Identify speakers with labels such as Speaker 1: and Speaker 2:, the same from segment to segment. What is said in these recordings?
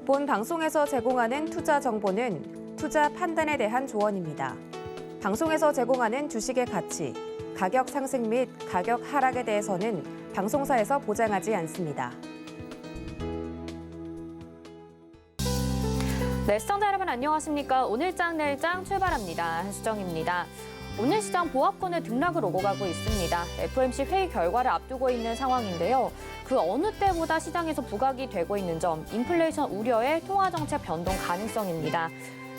Speaker 1: 본 방송에서 제공하는 투자 정보는 투자 판단에 대한 조언입니다. 방송에서 제공하는 주식의 가치, 가격 상승 및 가격 하락에 대해서는 방송사에서 보장하지 않습니다.
Speaker 2: 네, 시청자 여러분 안녕하십니까? 오늘장 내일장 출발합니다. 한수정입니다. 오늘 시장 보합권의 등락을 오고 가고 있습니다. FOMC 회의 결과를 앞두고 있는 상황인데요. 그 어느 때보다 시장에서 부각이 되고 있는 점, 인플레이션 우려의 통화정책 변동 가능성입니다.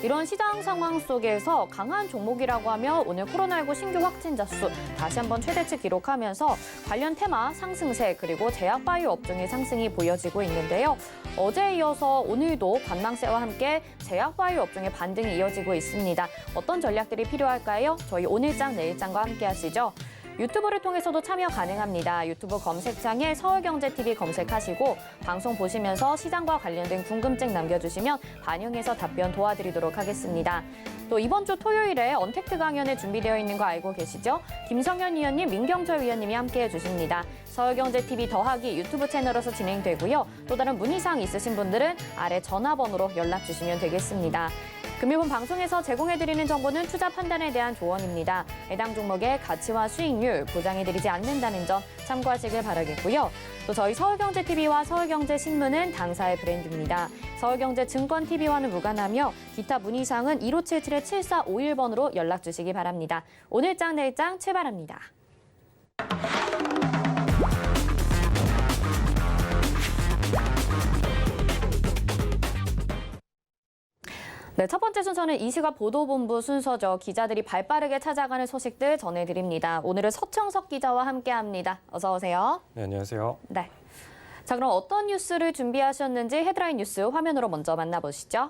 Speaker 2: 이런 시장 상황 속에서 강한 종목이라고 하면 오늘 코로나19 신규 확진자 수 다시 한번 최대치 기록하면서 관련 테마 상승세 그리고 제약바이오 업종의 상승이 보여지고 있는데요. 어제에 이어서 오늘도 관망세와 함께 제약바이오 업종의 반등이 이어지고 있습니다. 어떤 전략들이 필요할까요? 저희 오늘장 내일장과 함께 하시죠. 유튜브를 통해서도 참여 가능합니다. 유튜브 검색창에 서울경제TV 검색하시고 방송 보시면서 시장과 관련된 궁금증 남겨주시면 반영해서 답변 도와드리도록 하겠습니다. 또 이번 주 토요일에 언택트 강연에 준비되어 있는 거 알고 계시죠? 김성현 위원님, 민경철 위원님이 함께해 주십니다. 서울경제TV 더하기 유튜브 채널에서 진행되고요. 또 다른 문의사항 있으신 분들은 아래 전화번호로 연락 주시면 되겠습니다. 금일본 방송에서 제공해드리는 정보는 투자 판단에 대한 조언입니다. 해당 종목의 가치와 수익률 보장해드리지 않는다는 점 참고하시길 바라겠고요. 또 저희 서울경제TV와 서울경제신문은 당사의 브랜드입니다. 서울경제증권TV와는 무관하며 기타 문의사항은 1577-7451번으로 연락 주시기 바랍니다. 오늘장 내일장 출발합니다. 네, 첫 번째 순서는 이 시각 보도본부 순서죠. 기자들이 발빠르게 찾아가는 소식들 전해드립니다. 오늘은 서청석 기자와 함께합니다. 어서 오세요.
Speaker 3: 네, 안녕하세요.
Speaker 2: 네. 자, 그럼 어떤 뉴스를 준비하셨는지 헤드라인 뉴스 화면으로 먼저 만나보시죠.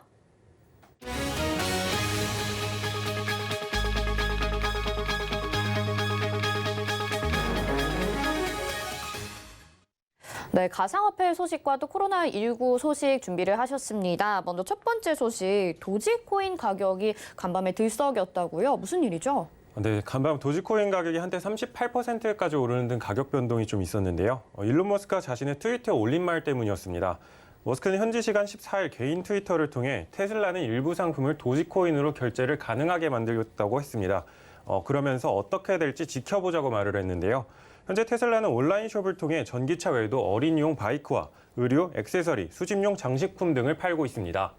Speaker 2: 네, 가상화폐 소식과 또 코로나19 소식 준비를 하셨습니다. 먼저 첫 번째 소식, 도지코인 가격이 간밤에 들썩였다고요? 무슨 일이죠?
Speaker 3: 네, 간밤 도지코인 가격이 한때 38%까지 오르는 등 가격 변동이 좀 있었는데요. 일론 머스크가 자신의 트위터에 올린 말 때문이었습니다. 머스크는 현지 시간 14일 개인 트위터를 통해 테슬라는 일부 상품을 도지코인으로 결제를 가능하게 만들었다고 했습니다. 그러면서 어떻게 될지 지켜보자고 말을 했는데요. 현재 테슬라는 온라인숍을 통해 전기차 외에도 어린이용 바이크와 의류, 액세서리, 수집용 장식품 등을 팔고 있습니다.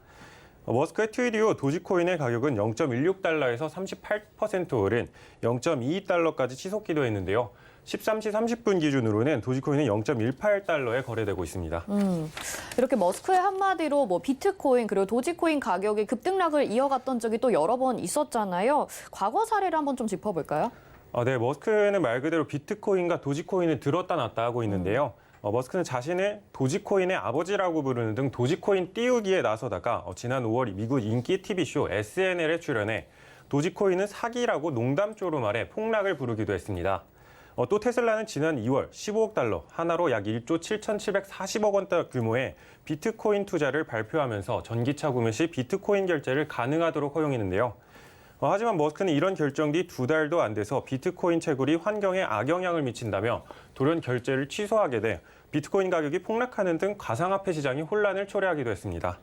Speaker 3: 머스크의 트윗 이후 도지코인의 가격은 0.16달러에서 38% 오른 0.22달러까지 치솟 기도했는데요. 13시 30분 기준으로는 도지코인은 0.18달러에 거래되고 있습니다.
Speaker 2: 이렇게 머스크의 한마디로 비트코인 그리고 도지코인 가격이 급등락을 이어갔던 적이 또 여러 번 있었잖아요. 과거 사례를 한번 좀 짚어볼까요?
Speaker 3: 네, 머스크는 말 그대로 비트코인과 도지코인을 들었다 놨다 하고 있는데요. 머스크는 자신을 도지코인의 아버지라고 부르는 등 도지코인 띄우기에 나서다가 지난 5월 미국 인기 TV쇼 SNL에 출연해 도지코인은 사기라고 농담조로 말해 폭락을 부르기도 했습니다. 또 테슬라는 지난 2월 15억 달러, 하나로 약 1조 7,740억 원 규모의 비트코인 투자를 발표하면서 전기차 구매 시 비트코인 결제를 가능하도록 허용했는데요. 하지만 머스크는 이런 결정 뒤 2달도 안 돼서 비트코인 채굴이 환경에 악영향을 미친다며 돌연 결제를 취소하게 돼 비트코인 가격이 폭락하는 등 가상화폐 시장이 혼란을 초래하기도 했습니다.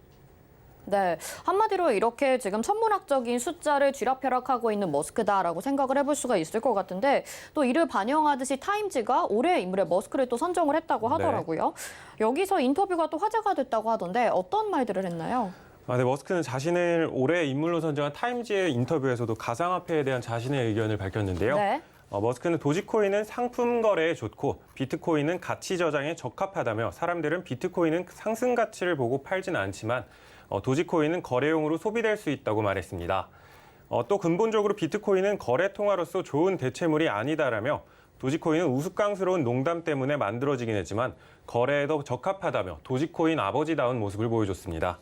Speaker 2: 네, 한마디로 이렇게 지금 천문학적인 숫자를 쥐락펴락하고 있는 머스크다라고 생각을 해볼 수가 있을 것 같은데 또 이를 반영하듯이 타임지가 올해의 인물의 머스크를 또 선정을 했다고 하더라고요. 네. 여기서 인터뷰가 또 화제가 됐다고 하던데 어떤 말들을 했나요?
Speaker 3: 네, 머스크는 자신을 올해의 인물로 선정한 타임지의 인터뷰에서도 가상화폐에 대한 자신의 의견을 밝혔는데요. 네. 머스크는 도지코인은 상품 거래에 좋고 비트코인은 가치 저장에 적합하다며 사람들은 비트코인은 상승 가치를 보고 팔지는 않지만 도지코인은 거래용으로 소비될 수 있다고 말했습니다. 또 근본적으로 비트코인은 거래 통화로서 좋은 대체물이 아니다라며 도지코인은 우스꽝스러운 농담 때문에 만들어지긴 했지만 거래에 더 적합하다며 도지코인 아버지다운 모습을 보여줬습니다.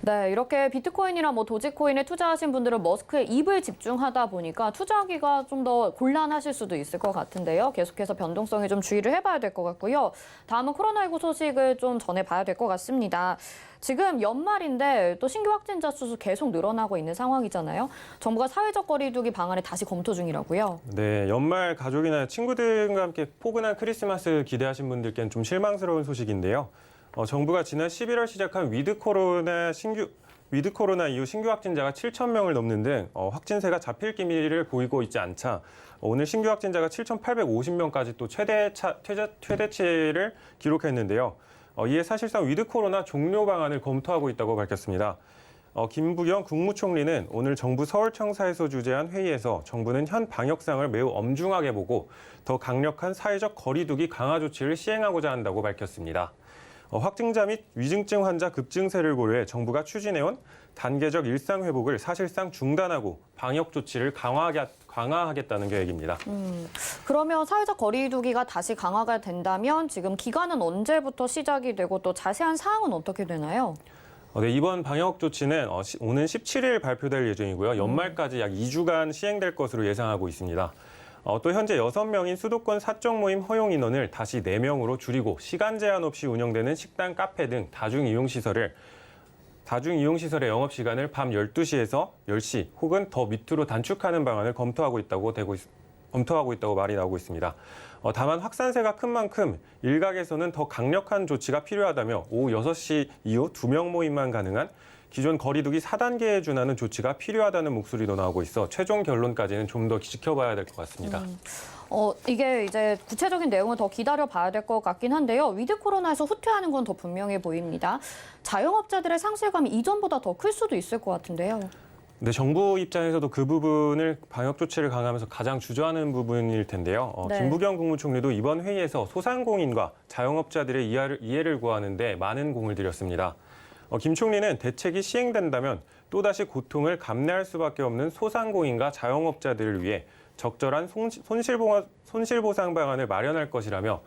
Speaker 2: 네, 이렇게 비트코인이나 도지코인에 투자하신 분들은 머스크의 입을 집중하다 보니까 투자하기가 좀 더 곤란하실 수도 있을 것 같은데요. 계속해서 변동성에 좀 주의를 해봐야 될 것 같고요. 다음은 코로나19 소식을 좀 전해봐야 될 것 같습니다. 지금 연말인데 또 신규 확진자 수 계속 늘어나고 있는 상황이잖아요. 정부가 사회적 거리두기 방안을 다시 검토 중이라고요.
Speaker 3: 네, 연말 가족이나 친구들과 함께 포근한 크리스마스 기대하신 분들께는 좀 실망스러운 소식인데요. 정부가 지난 11월 시작한 위드 코로나 이후 신규 확진자가 7천 명을 넘는 등 확진세가 잡힐 기미를 보이고 있지 않자 오늘 신규 확진자가 7,850명까지 또 최대치를 기록했는데요. 이에 사실상 위드 코로나 종료 방안을 검토하고 있다고 밝혔습니다. 김부겸 국무총리는 오늘 정부 서울청사에서 주재한 회의에서 정부는 현 방역상을 매우 엄중하게 보고 더 강력한 사회적 거리두기 강화 조치를 시행하고자 한다고 밝혔습니다. 확진자 및 위중증 환자 급증세를 고려해 정부가 추진해온 단계적 일상 회복을 사실상 중단하고 방역 조치를 강화하겠다는 계획입니다.
Speaker 2: 그러면 사회적 거리두기가 다시 강화가 된다면 지금 기간은 언제부터 시작이 되고 또 자세한 사항은 어떻게 되나요?
Speaker 3: 네, 이번 방역 조치는 오는 17일 발표될 예정이고요. 연말까지 약 2주간 시행될 것으로 예상하고 있습니다. 또 현재 6명인 수도권 사적 모임 허용 인원을 다시 4명으로 줄이고 시간 제한 없이 운영되는 식당, 카페 등 다중이용시설의 영업시간을 밤 12시에서 10시 혹은 더 밑으로 단축하는 방안을 검토하고 있다고 말이 나오고 있습니다. 다만 확산세가 큰 만큼 일각에서는 더 강력한 조치가 필요하다며 오후 6시 이후 2명 모임만 가능한 기존 거리두기 4단계에 준하는 조치가 필요하다는 목소리도 나오고 있어 최종 결론까지는 좀 더 지켜봐야 될 것 같습니다.
Speaker 2: 이게 이제 구체적인 내용을 더 기다려봐야 될 것 같긴 한데요. 위드 코로나에서 후퇴하는 건 더 분명해 보입니다. 자영업자들의 상실감이 이전보다 더 클 수도 있을 것 같은데요.
Speaker 3: 네, 정부 입장에서도 그 부분을 방역 조치를 강화하면서 가장 주저하는 부분일 텐데요.
Speaker 2: 네.
Speaker 3: 김부겸 국무총리도 이번 회의에서 소상공인과 자영업자들의 이해를 구하는 데 많은 공을 들였습니다. 김 총리는 대책이 시행된다면 또다시 고통을 감내할 수밖에 없는 소상공인과 자영업자들을 위해 적절한 손실보상 방안을 마련할 것이라며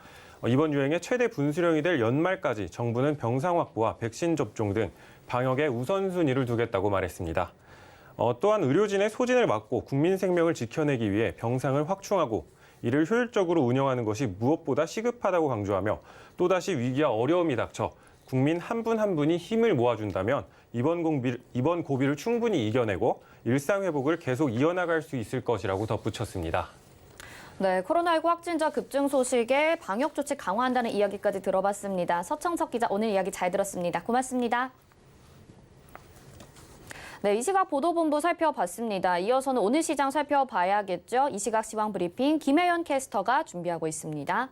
Speaker 3: 이번 유행의 최대 분수령이 될 연말까지 정부는 병상 확보와 백신 접종 등 방역에 우선순위를 두겠다고 말했습니다. 또한 의료진의 소진을 막고 국민 생명을 지켜내기 위해 병상을 확충하고 이를 효율적으로 운영하는 것이 무엇보다 시급하다고 강조하며 또다시 위기와 어려움이 닥쳐 국민 한 분 한 분이 힘을 모아준다면 이번 고비를 충분히 이겨내고 일상 회복을 계속 이어나갈 수 있을 것이라고 덧붙였습니다.
Speaker 2: 네, 코로나19 확진자 급증 소식에 방역 조치 강화한다는 이야기까지 들어봤습니다. 서청석 기자 오늘 이야기 잘 들었습니다. 고맙습니다. 네, 이 시각 보도본부 살펴봤습니다. 이어서는 오늘 시장 살펴봐야겠죠. 이 시각 시황 브리핑 김혜연 캐스터가 준비하고 있습니다.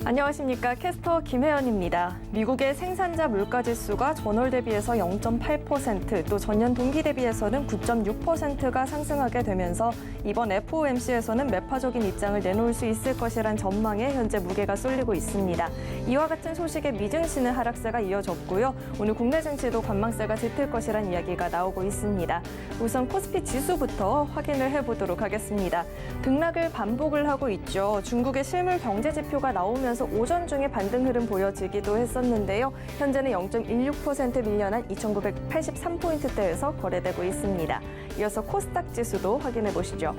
Speaker 4: 안녕하십니까. 캐스터 김혜연입니다. 미국의 생산자 물가지수가 전월 대비해서 0.8%, 또 전년 동기 대비해서는 9.6%가 상승하게 되면서 이번 FOMC에서는 매파적인 입장을 내놓을 수 있을 것이란 전망에 현재 무게가 쏠리고 있습니다. 이와 같은 소식에 미증시는 하락세가 이어졌고요. 오늘 국내 증시도 관망세가 짙을 것이란 이야기가 나오고 있습니다. 우선 코스피 지수부터 확인을 해보도록 하겠습니다. 등락을 반복을 하고 있죠. 중국의 실물 경제 지표가 나오면서 오전 중에 반등 흐름 보여지기도 했었는데요. 현재는 0.16% 밀려난 2,983포인트대에서 거래되고 있습니다. 이어서 코스닥 지수도 확인해 보시죠.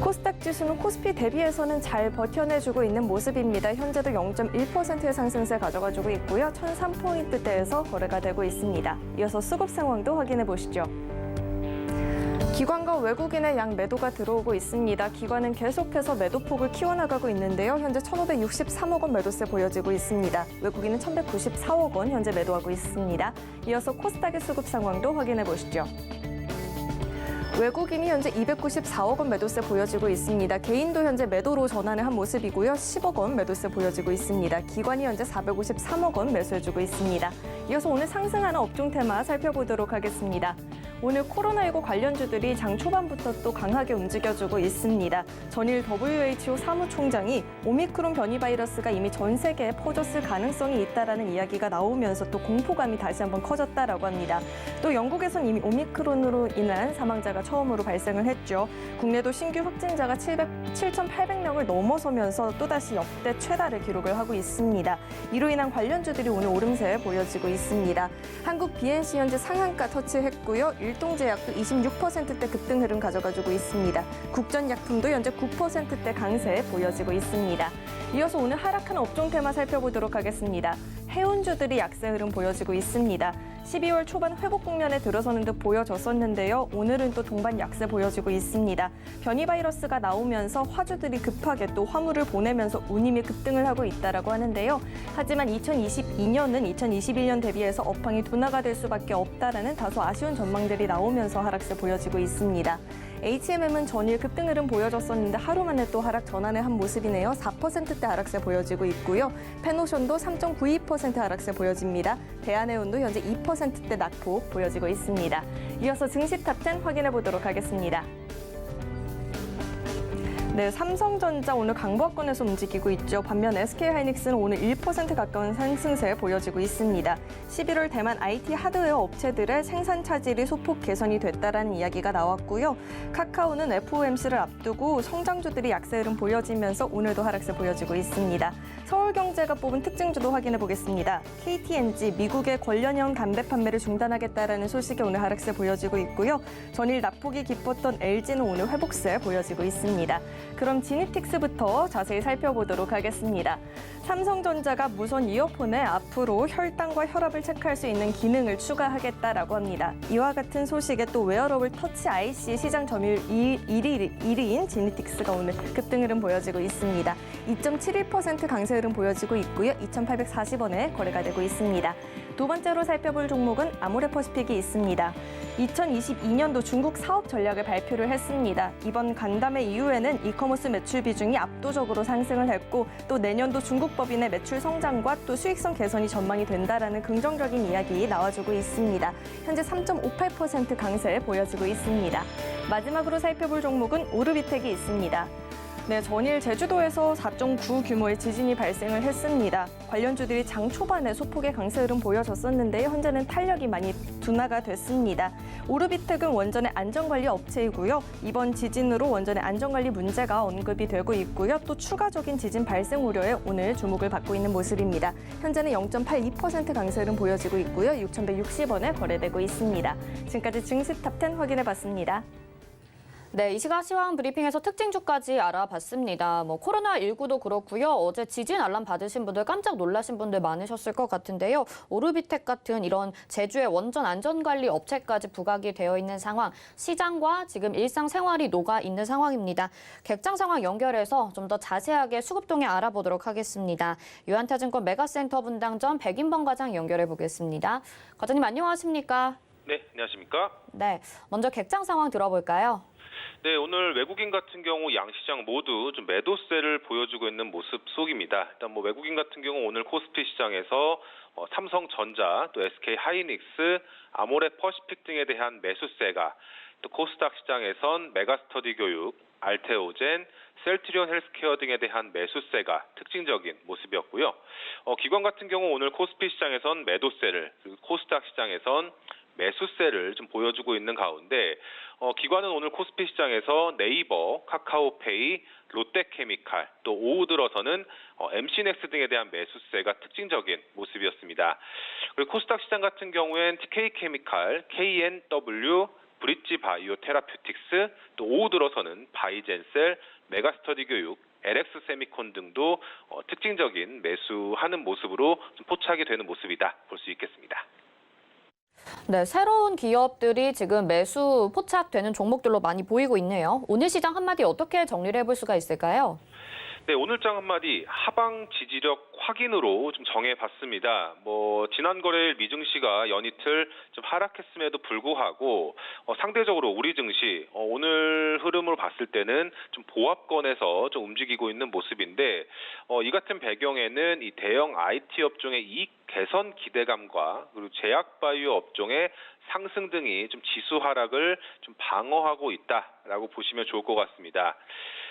Speaker 4: 코스닥 지수는 코스피 대비해서는 잘 버텨내주고 있는 모습입니다. 현재도 0.1%의 상승세 가져가지고 있고요. 1,003포인트대에서 거래가 되고 있습니다. 이어서 수급 상황도 확인해 보시죠. 기관과 외국인의 양 매도가 들어오고 있습니다. 기관은 계속해서 매도폭을 키워나가고 있는데요. 현재 1,563억 원 매도세 보여지고 있습니다. 외국인은 1,194억 원 현재 매도하고 있습니다. 이어서 코스닥의 수급 상황도 확인해 보시죠. 외국인이 현재 294억 원 매도세 보여지고 있습니다. 개인도 현재 매도로 전환을 한 모습이고요. 10억 원 매도세 보여지고 있습니다. 기관이 현재 453억 원 매수해주고 있습니다. 이어서 오늘 상승하는 업종 테마 살펴보도록 하겠습니다. 오늘 코로나19 관련주들이 장 초반부터 또 강하게 움직여주고 있습니다. 전일 WHO 사무총장이 오미크론 변이 바이러스가 이미 전 세계에 퍼졌을 가능성이 있다라는 이야기가 나오면서 또 공포감이 다시 한번 커졌다라고 합니다. 또 영국에선 이미 오미크론으로 인한 사망자가 처음으로 발생을 했죠. 국내도 신규 확진자가 7,800명을 넘어서면서 또다시 역대 최다를 기록을 하고 있습니다. 이로 인한 관련주들이 오늘 오름세 보여지고 있습니다. 한국 BNC 현재 상한가 터치했고요. 일동제약도 26%대 급등 흐름 가져가지고 있습니다. 국전약품도 현재 9%대 강세 보여지고 있습니다. 이어서 오늘 하락하는 업종 테마 살펴보도록 하겠습니다. 해운주들이 약세 흐름 보여지고 있습니다. 12월 초반 회복 국면에 들어서는 듯 보여졌었는데요. 오늘은 또 동반 약세 보여지고 있습니다. 변이 바이러스가 나오면서 화주들이 급하게 또 화물을 보내면서 운임이 급등을 하고 있다라고 하는데요. 하지만 2022년은 2021년 대비해서 업황이 둔화가 될 수밖에 없다라는 다소 아쉬운 전망들이 나오면서 하락세 보여지고 있습니다. HMM은 전일 급등 흐름 보여줬었는데 하루 만에 또 하락 전환을 한 모습이네요. 4%대 하락세 보여지고 있고요. 펜오션도 3.92% 하락세 보여집니다. 대한해운도 현재 2%대 낙폭 보여지고 있습니다. 이어서 증시 탑10 확인해 보도록 하겠습니다. 네, 삼성전자 오늘 강보합권에서 움직이고 있죠. 반면 SK하이닉스는 오늘 1% 가까운 상승세 보여지고 있습니다. 11월 대만 IT 하드웨어 업체들의 생산 차질이 소폭 개선이 됐다라는 이야기가 나왔고요. 카카오는 FOMC를 앞두고 성장주들이 약세 흐름 보여지면서 오늘도 하락세 보여지고 있습니다. 서울경제가 뽑은 특징주도 확인해 보겠습니다. KT&G 미국의 관련형 담배 판매를 중단하겠다라는 소식이 오늘 하락세 보여지고 있고요. 전일 낙폭이 깊었던 LG는 오늘 회복세 보여지고 있습니다. 그럼 지니틱스부터 자세히 살펴보도록 하겠습니다. 삼성전자가 무선 이어폰에 앞으로 혈당과 혈압을 체크할 수 있는 기능을 추가하겠다라고 합니다. 이와 같은 소식에 또 웨어러블 터치 IC 시장 점유율 1위인 지니틱스가 오늘 급등 흐름 보여지고 있습니다. 2.71% 강세 흐름 보여지고 있고요. 2,840원에 거래가 되고 있습니다. 두 번째로 살펴볼 종목은 아모레퍼시픽이 있습니다. 2022년도 중국 사업 전략을 발표를 했습니다. 이번 간담회 이후에는 이커머스 매출 비중이 압도적으로 상승을 했고 또 내년도 중국 법인의 매출 성장과 또 수익성 개선이 전망이 된다라는 긍정적인 이야기 나와주고 있습니다. 현재 3.58% 강세 보여지고 있습니다. 마지막으로 살펴볼 종목은 오르비텍이 있습니다. 네, 전일 제주도에서 4.9 규모의 지진이 발생을 했습니다. 관련주들이 장 초반에 소폭의 강세 흐름 보여졌었는데요. 현재는 탄력이 많이 둔화가 됐습니다. 오르비텍은 원전의 안전관리 업체이고요. 이번 지진으로 원전의 안전관리 문제가 언급이 되고 있고요. 또 추가적인 지진 발생 우려에 오늘 주목을 받고 있는 모습입니다. 현재는 0.82% 강세 흐름 보여지고 있고요. 6,160원에 거래되고 있습니다. 지금까지 증시 탑10 확인해봤습니다.
Speaker 2: 네, 이 시각 시황 브리핑에서 특징주까지 알아봤습니다. 코로나19도 그렇고요. 어제 지진 알람 받으신 분들 깜짝 놀라신 분들 많으셨을 것 같은데요. 오르비텍 같은 이런 제주의 원전 안전관리 업체까지 부각이 되어 있는 상황, 시장과 지금 일상생활이 녹아 있는 상황입니다. 객장 상황 연결해서 좀 더 자세하게 수급동에 알아보도록 하겠습니다. 유한타증권 메가센터 분당점 백인범 과장 연결해 보겠습니다. 과장님 안녕하십니까?
Speaker 5: 네, 안녕하십니까?
Speaker 2: 네, 먼저 객장 상황 들어볼까요?
Speaker 5: 네, 오늘 외국인 같은 경우 양시장 모두 좀 매도세를 보여주고 있는 모습 속입니다. 일단 외국인 같은 경우 오늘 코스피 시장에서 삼성전자, 또 SK하이닉스, 아모레퍼시픽 등에 대한 매수세가, 또 코스닥 시장에선 메가스터디 교육, 알테오젠, 셀트리온 헬스케어 등에 대한 매수세가 특징적인 모습이었고요. 기관 같은 경우 오늘 코스피 시장에선 매도세를, 그리고 코스닥 시장에선 매수세를 좀 보여주고 있는 가운데 기관은 오늘 코스피 시장에서 네이버, 카카오페이, 롯데케미칼, 또 오후 들어서는 MC넥스 등에 대한 매수세가 특징적인 모습이었습니다. 그리고 코스닥 시장 같은 경우엔 TK케미칼, KNW, 브릿지 바이오 테라퓨틱스, 또 오후 들어서는 바이젠셀, 메가스터디 교육, LX 세미콘 등도 특징적인 매수하는 모습으로 좀 포착이 되는 모습이다 볼 수 있겠습니다.
Speaker 2: 네, 새로운 기업들이 지금 매수 포착되는 종목들로 많이 보이고 있네요. 오늘 시장 한마디 어떻게 정리를 해볼 수가 있을까요?
Speaker 5: 네, 오늘장 한마디 하방 지지력 확인으로 좀 정해봤습니다. 지난 거래일 미증시가 연이틀 좀 하락했음에도 불구하고 상대적으로 우리 증시 오늘 흐름을 봤을 때는 좀 보합권에서 좀 움직이고 있는 모습인데 이 같은 배경에는 이 대형 IT 업종의 이익 개선 기대감과 그리고 제약 바이오 업종의 상승 등이 좀 지수 하락을 좀 방어하고 있다라고 보시면 좋을 것 같습니다.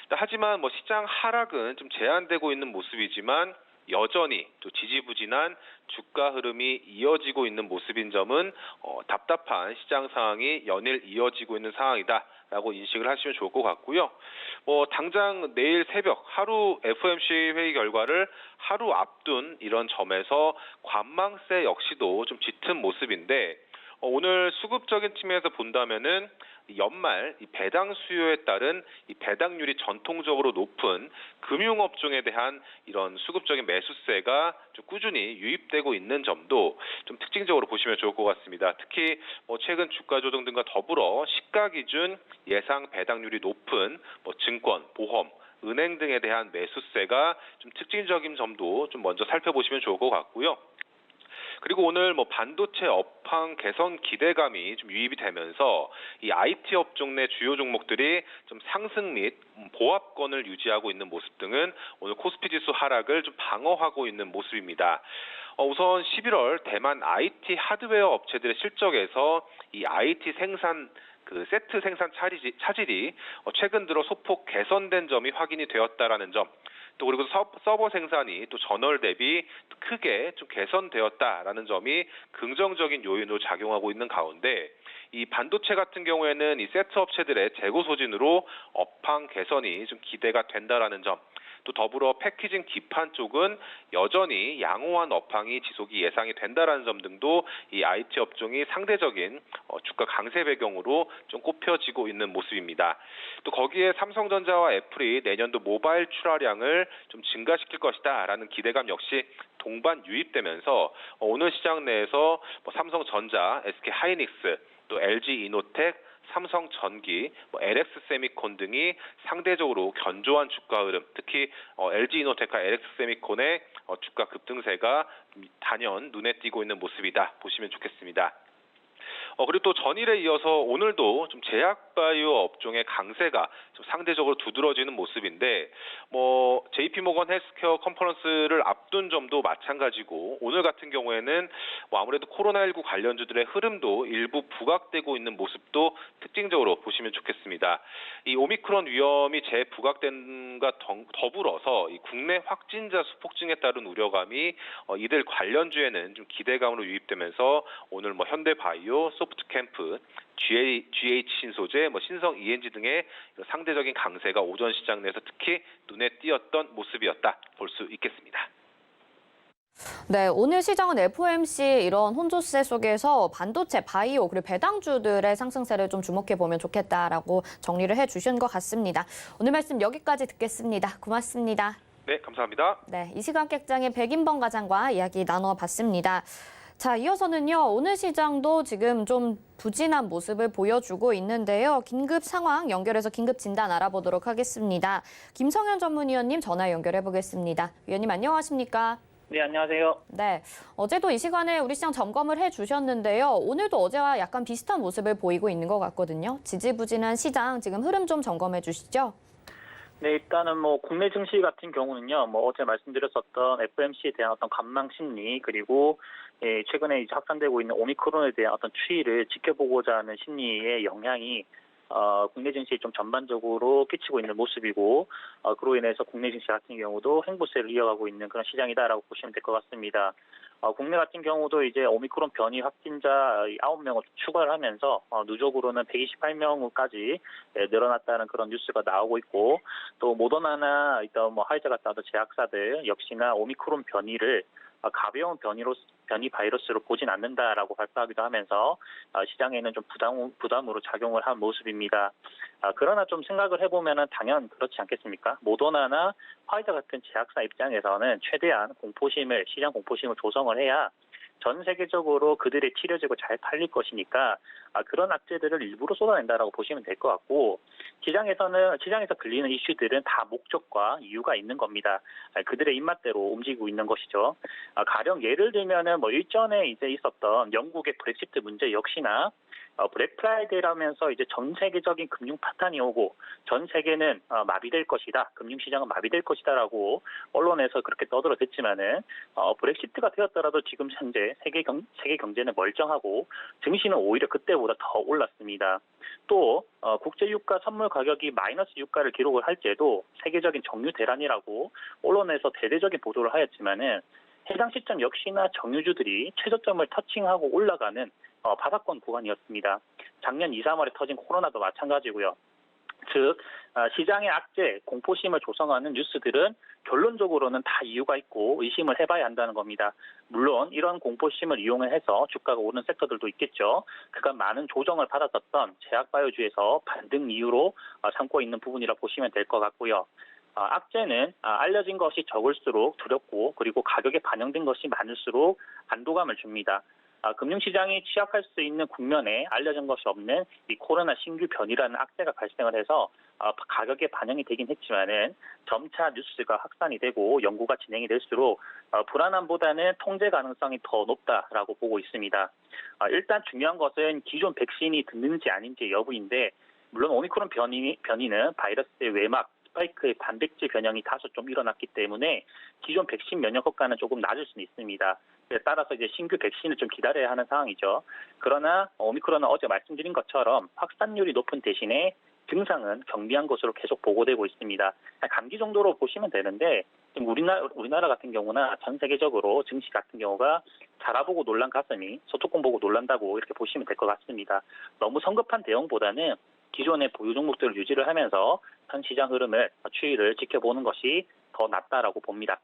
Speaker 5: 하지만 시장 하락은 좀 제한되고 있는 모습이지만 여전히 또 지지부진한 주가 흐름이 이어지고 있는 모습인 점은 답답한 시장 상황이 연일 이어지고 있는 상황이다라고 인식을 하시면 좋을 것 같고요. 당장 내일 새벽 하루 FOMC 회의 결과를 하루 앞둔 이런 점에서 관망세 역시도 좀 짙은 모습인데 오늘 수급적인 측면에서 본다면은 연말 이 배당 수요에 따른 이 배당률이 전통적으로 높은 금융업종에 대한 이런 수급적인 매수세가 좀 꾸준히 유입되고 있는 점도 좀 특징적으로 보시면 좋을 것 같습니다. 특히 최근 주가 조정 등과 더불어 시가 기준 예상 배당률이 높은 증권, 보험, 은행 등에 대한 매수세가 좀 특징적인 점도 좀 먼저 살펴보시면 좋을 것 같고요. 그리고 오늘 반도체 업황 개선 기대감이 좀 유입이 되면서 이 IT 업종 내 주요 종목들이 좀 상승 및 보합권을 유지하고 있는 모습 등은 오늘 코스피 지수 하락을 좀 방어하고 있는 모습입니다. 우선 11월 대만 IT 하드웨어 업체들의 실적에서 이 IT 생산 세트 생산 차질이 최근 들어 소폭 개선된 점이 확인이 되었다라는 점, 또 그리고 서버 생산이 또 전월 대비 크게 좀 개선되었다라는 점이 긍정적인 요인으로 작용하고 있는 가운데, 이 반도체 같은 경우에는 이 세트 업체들의 재고 소진으로 업황 개선이 좀 기대가 된다라는 점, 또 더불어 패키징 기판 쪽은 여전히 양호한 업황이 지속이 예상이 된다라는 점 등도 이 IT 업종이 상대적인 주가 강세 배경으로 좀 꼽혀지고 있는 모습입니다. 또 거기에 삼성전자와 애플이 내년도 모바일 출하량을 좀 증가시킬 것이다라는 기대감 역시 동반 유입되면서 오늘 시장 내에서 삼성전자, SK하이닉스, 또 LG이노텍, 삼성전기, LX세미콘 등이 상대적으로 견조한 주가 흐름, 특히 LG이노텍과 LX세미콘의 주가 급등세가 단연 눈에 띄고 있는 모습이다 보시면 좋겠습니다. 그리고 또 전일에 이어서 오늘도 좀 제약바이오 업종의 강세가 좀 상대적으로 두드러지는 모습인데, JP모건 헬스케어 컨퍼런스를 앞둔 점도 마찬가지고, 오늘 같은 경우에는 아무래도 코로나19 관련주들의 흐름도 일부 부각되고 있는 모습도 특징적으로 보시면 좋겠습니다. 이 오미크론 위험이 재부각된과 더불어서 이 국내 확진자 수폭증에 따른 우려감이 이들 관련주에는 좀 기대감으로 유입되면서 오늘 현대바이오, 소프트캠프, GH 신소재, 신성 ENG 등의 상대적인 강세가 오전 시장 내에서 특히 눈에 띄었던 모습이었다 볼 수 있겠습니다.
Speaker 2: 네, 오늘 시장은 FOMC 이런 혼조세 속에서 반도체, 바이오, 그리고 배당주들의 상승세를 좀 주목해보면 좋겠다라고 정리를 해주신 것 같습니다. 오늘 말씀 여기까지 듣겠습니다. 고맙습니다.
Speaker 5: 네, 감사합니다.
Speaker 2: 네, 이 시간 객장의 백인범 과장과 이야기 나눠봤습니다. 자, 이어서는요, 오늘 시장도 지금 좀 부진한 모습을 보여주고 있는데요. 긴급 상황 연결해서 긴급 진단 알아보도록 하겠습니다. 김성현 전문위원님 전화 연결해 보겠습니다. 위원님 안녕하십니까?
Speaker 6: 네, 안녕하세요.
Speaker 2: 네, 어제도 이 시간에 우리 시장 점검을 해주셨는데요. 오늘도 어제와 약간 비슷한 모습을 보이고 있는 것 같거든요. 지지부진한 시장 지금 흐름 좀 점검해 주시죠.
Speaker 6: 네, 일단은 국내 증시 같은 경우는요, 어제 말씀드렸었던 FOMC에 대한 어떤 관망 심리, 그리고 최근에 이제 확산되고 있는 오미크론에 대한 어떤 추이를 지켜보고자 하는 심리의 영향이 국내 증시에 좀 전반적으로 끼치고 있는 모습이고, 그로 인해서 국내 증시 같은 경우도 횡보세를 이어가고 있는 그런 시장이다라고 보시면 될 것 같습니다. 국내 같은 경우도 이제 오미크론 변이 확진자 9명을 추가를 하면서 누적으로는 128명까지 늘어났다는 그런 뉴스가 나오고 있고, 또 모더나나 화이자 같은 어떤 제약사들 역시나 오미크론 변이를 가벼운 변이 바이러스로 보진 않는다라고 발표하기도 하면서 시장에는 좀 부담으로 작용을 한 모습입니다. 그러나 좀 생각을 해보면은 당연 그렇지 않겠습니까? 모더나나 화이자 같은 제약사 입장에서는 최대한 시장 공포심을 조성을 해야 전 세계적으로 그들의 치료제가 잘 팔릴 것이니까 그런 악재들을 일부러 쏟아낸다라고 보시면 될 것 같고, 시장에서 불리는 이슈들은 다 목적과 이유가 있는 겁니다. 그들의 입맛대로 움직이고 있는 것이죠. 가령 예를 들면은 일전에 이제 있었던 영국의 브렉시트 문제 역시나 블랙 프라이데이라면서 이제 전 세계적인 금융 파탄이 오고 전 세계는 마비될 것이다, 금융시장은 마비될 것이다라고 언론에서 그렇게 떠들어댔지만은 브렉시트가 되었더라도 지금 현재 세계 경제는 멀쩡하고 증시는 오히려 그때보다 더 올랐습니다. 또 국제 유가 선물 가격이 마이너스 유가를 기록을 할 때도 세계적인 정유 대란이라고 언론에서 대대적인 보도를 하였지만은 해당 시점 역시나 정유주들이 최저점을 터칭하고 올라가는 바닥권 구간이었습니다. 작년 2, 3월에 터진 코로나도 마찬가지고요. 즉 시장의 악재, 공포심을 조성하는 뉴스들은 결론적으로는 다 이유가 있고 의심을 해봐야 한다는 겁니다. 물론 이런 공포심을 이용해서 주가가 오른 섹터들도 있겠죠. 그간 많은 조정을 받았었던 제약바이오주에서 반등 이유로 삼고 있는 부분이라 보시면 될 것 같고요. 악재는 알려진 것이 적을수록 두렵고 그리고 가격에 반영된 것이 많을수록 안도감을 줍니다. 금융시장이 취약할 수 있는 국면에 알려진 것이 없는 이 코로나 신규 변이라는 악재가 발생을 해서 가격에 반영이 되긴 했지만은 점차 뉴스가 확산이 되고 연구가 진행이 될수록 불안함보다는 통제 가능성이 더 높다라고 보고 있습니다. 일단 중요한 것은 기존 백신이 듣는지 아닌지 여부인데 물론 오미크론 변이는 바이러스의 외막 스파이크의 단백질 변형이 다소 좀 일어났기 때문에 기존 백신 면역 효과는 조금 낮을 수는 있습니다. 따라서 이제 신규 백신을 좀 기다려야 하는 상황이죠. 그러나 오미크론은 어제 말씀드린 것처럼 확산률이 높은 대신에 증상은 경미한 것으로 계속 보고되고 있습니다. 감기 정도로 보시면 되는데 우리나라 같은 경우나 전 세계적으로 증시 같은 경우가 자라보고 놀란 가슴이 소뚜껑 보고 놀란다고 이렇게 보시면 될 것 같습니다. 너무 성급한 대응보다는 기존의 보유 종목들을 유지를 하면서 현 시장 흐름을 추이를 지켜보는 것이 더 낫다라고 봅니다.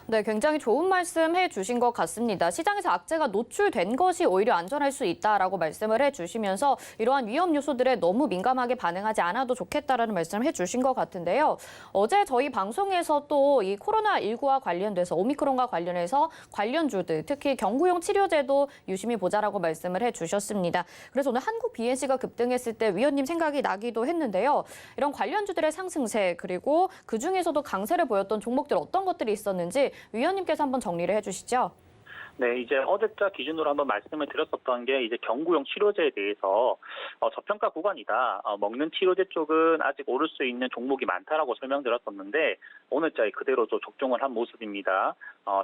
Speaker 2: 네, 굉장히 좋은 말씀 해주신 것 같습니다. 시장에서 악재가 노출된 것이 오히려 안전할 수 있다라고 말씀을 해주시면서 이러한 위험 요소들에 너무 민감하게 반응하지 않아도 좋겠다라는 말씀을 해주신 것 같은데요. 어제 저희 방송에서 또 이 코로나19와 관련돼서 오미크론과 관련해서 관련주들, 특히 경구용 치료제도 유심히 보자라고 말씀을 해주셨습니다. 그래서 오늘 한국 BNC가 급등했을 때 위원님 생각이 나기도 했는데요. 이런 관련주들의 상승세 그리고 그중에서도 강세를 보였던 종목들 어떤 것들이 있었는지 위원님께서 한번 정리를 해주시죠.
Speaker 6: 네, 이제 어제자 기준으로 한번 말씀을 드렸었던 게 이제 경구용 치료제에 대해서 저평가 구간이다. 먹는 치료제 쪽은 아직 오를 수 있는 종목이 많다라고 설명드렸었는데 오늘자에 그대로 또 적중을 한 모습입니다.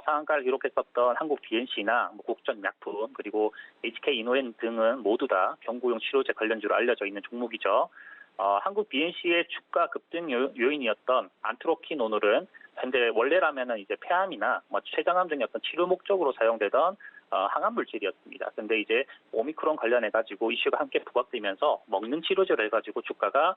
Speaker 6: 상한가를 기록했었던 한국 BNC나 국전약품 그리고 HK 이노엔 등은 모두 다 경구용 치료제 관련주로 알려져 있는 종목이죠. 한국 BNC의 주가 급등 요인이었던 안트로키노놀은 현재 원래라면은 이제 폐암이나 췌장암 등의 어떤 치료 목적으로 사용되던 항암 물질이었습니다. 근데 이제 오미크론 관련해 가지고 이슈가 함께 부각되면서 먹는 치료제를 해가지고 주가가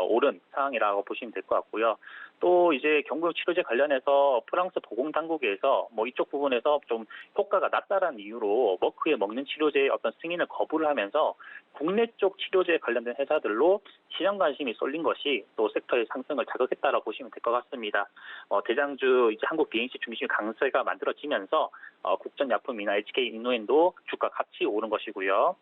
Speaker 6: 오른 상황이라고 보시면 될 것 같고요. 또 이제 경구용 치료제 관련해서 프랑스 보건 당국에서 이쪽 부분에서 좀 효과가 낮다라는 이유로 머크의 먹는 치료제의 어떤 승인을 거부를 하면서 국내 쪽 치료제 관련된 회사들로 시장 관심이 쏠린 것이 또 섹터의 상승을 자극했다라고 보시면 될 것 같습니다. 대장주 이제 한국 BNC 중심 강세가 만들어지면서 국전약품이나 HK 인노엔도 주가 같이 오른 것이고요.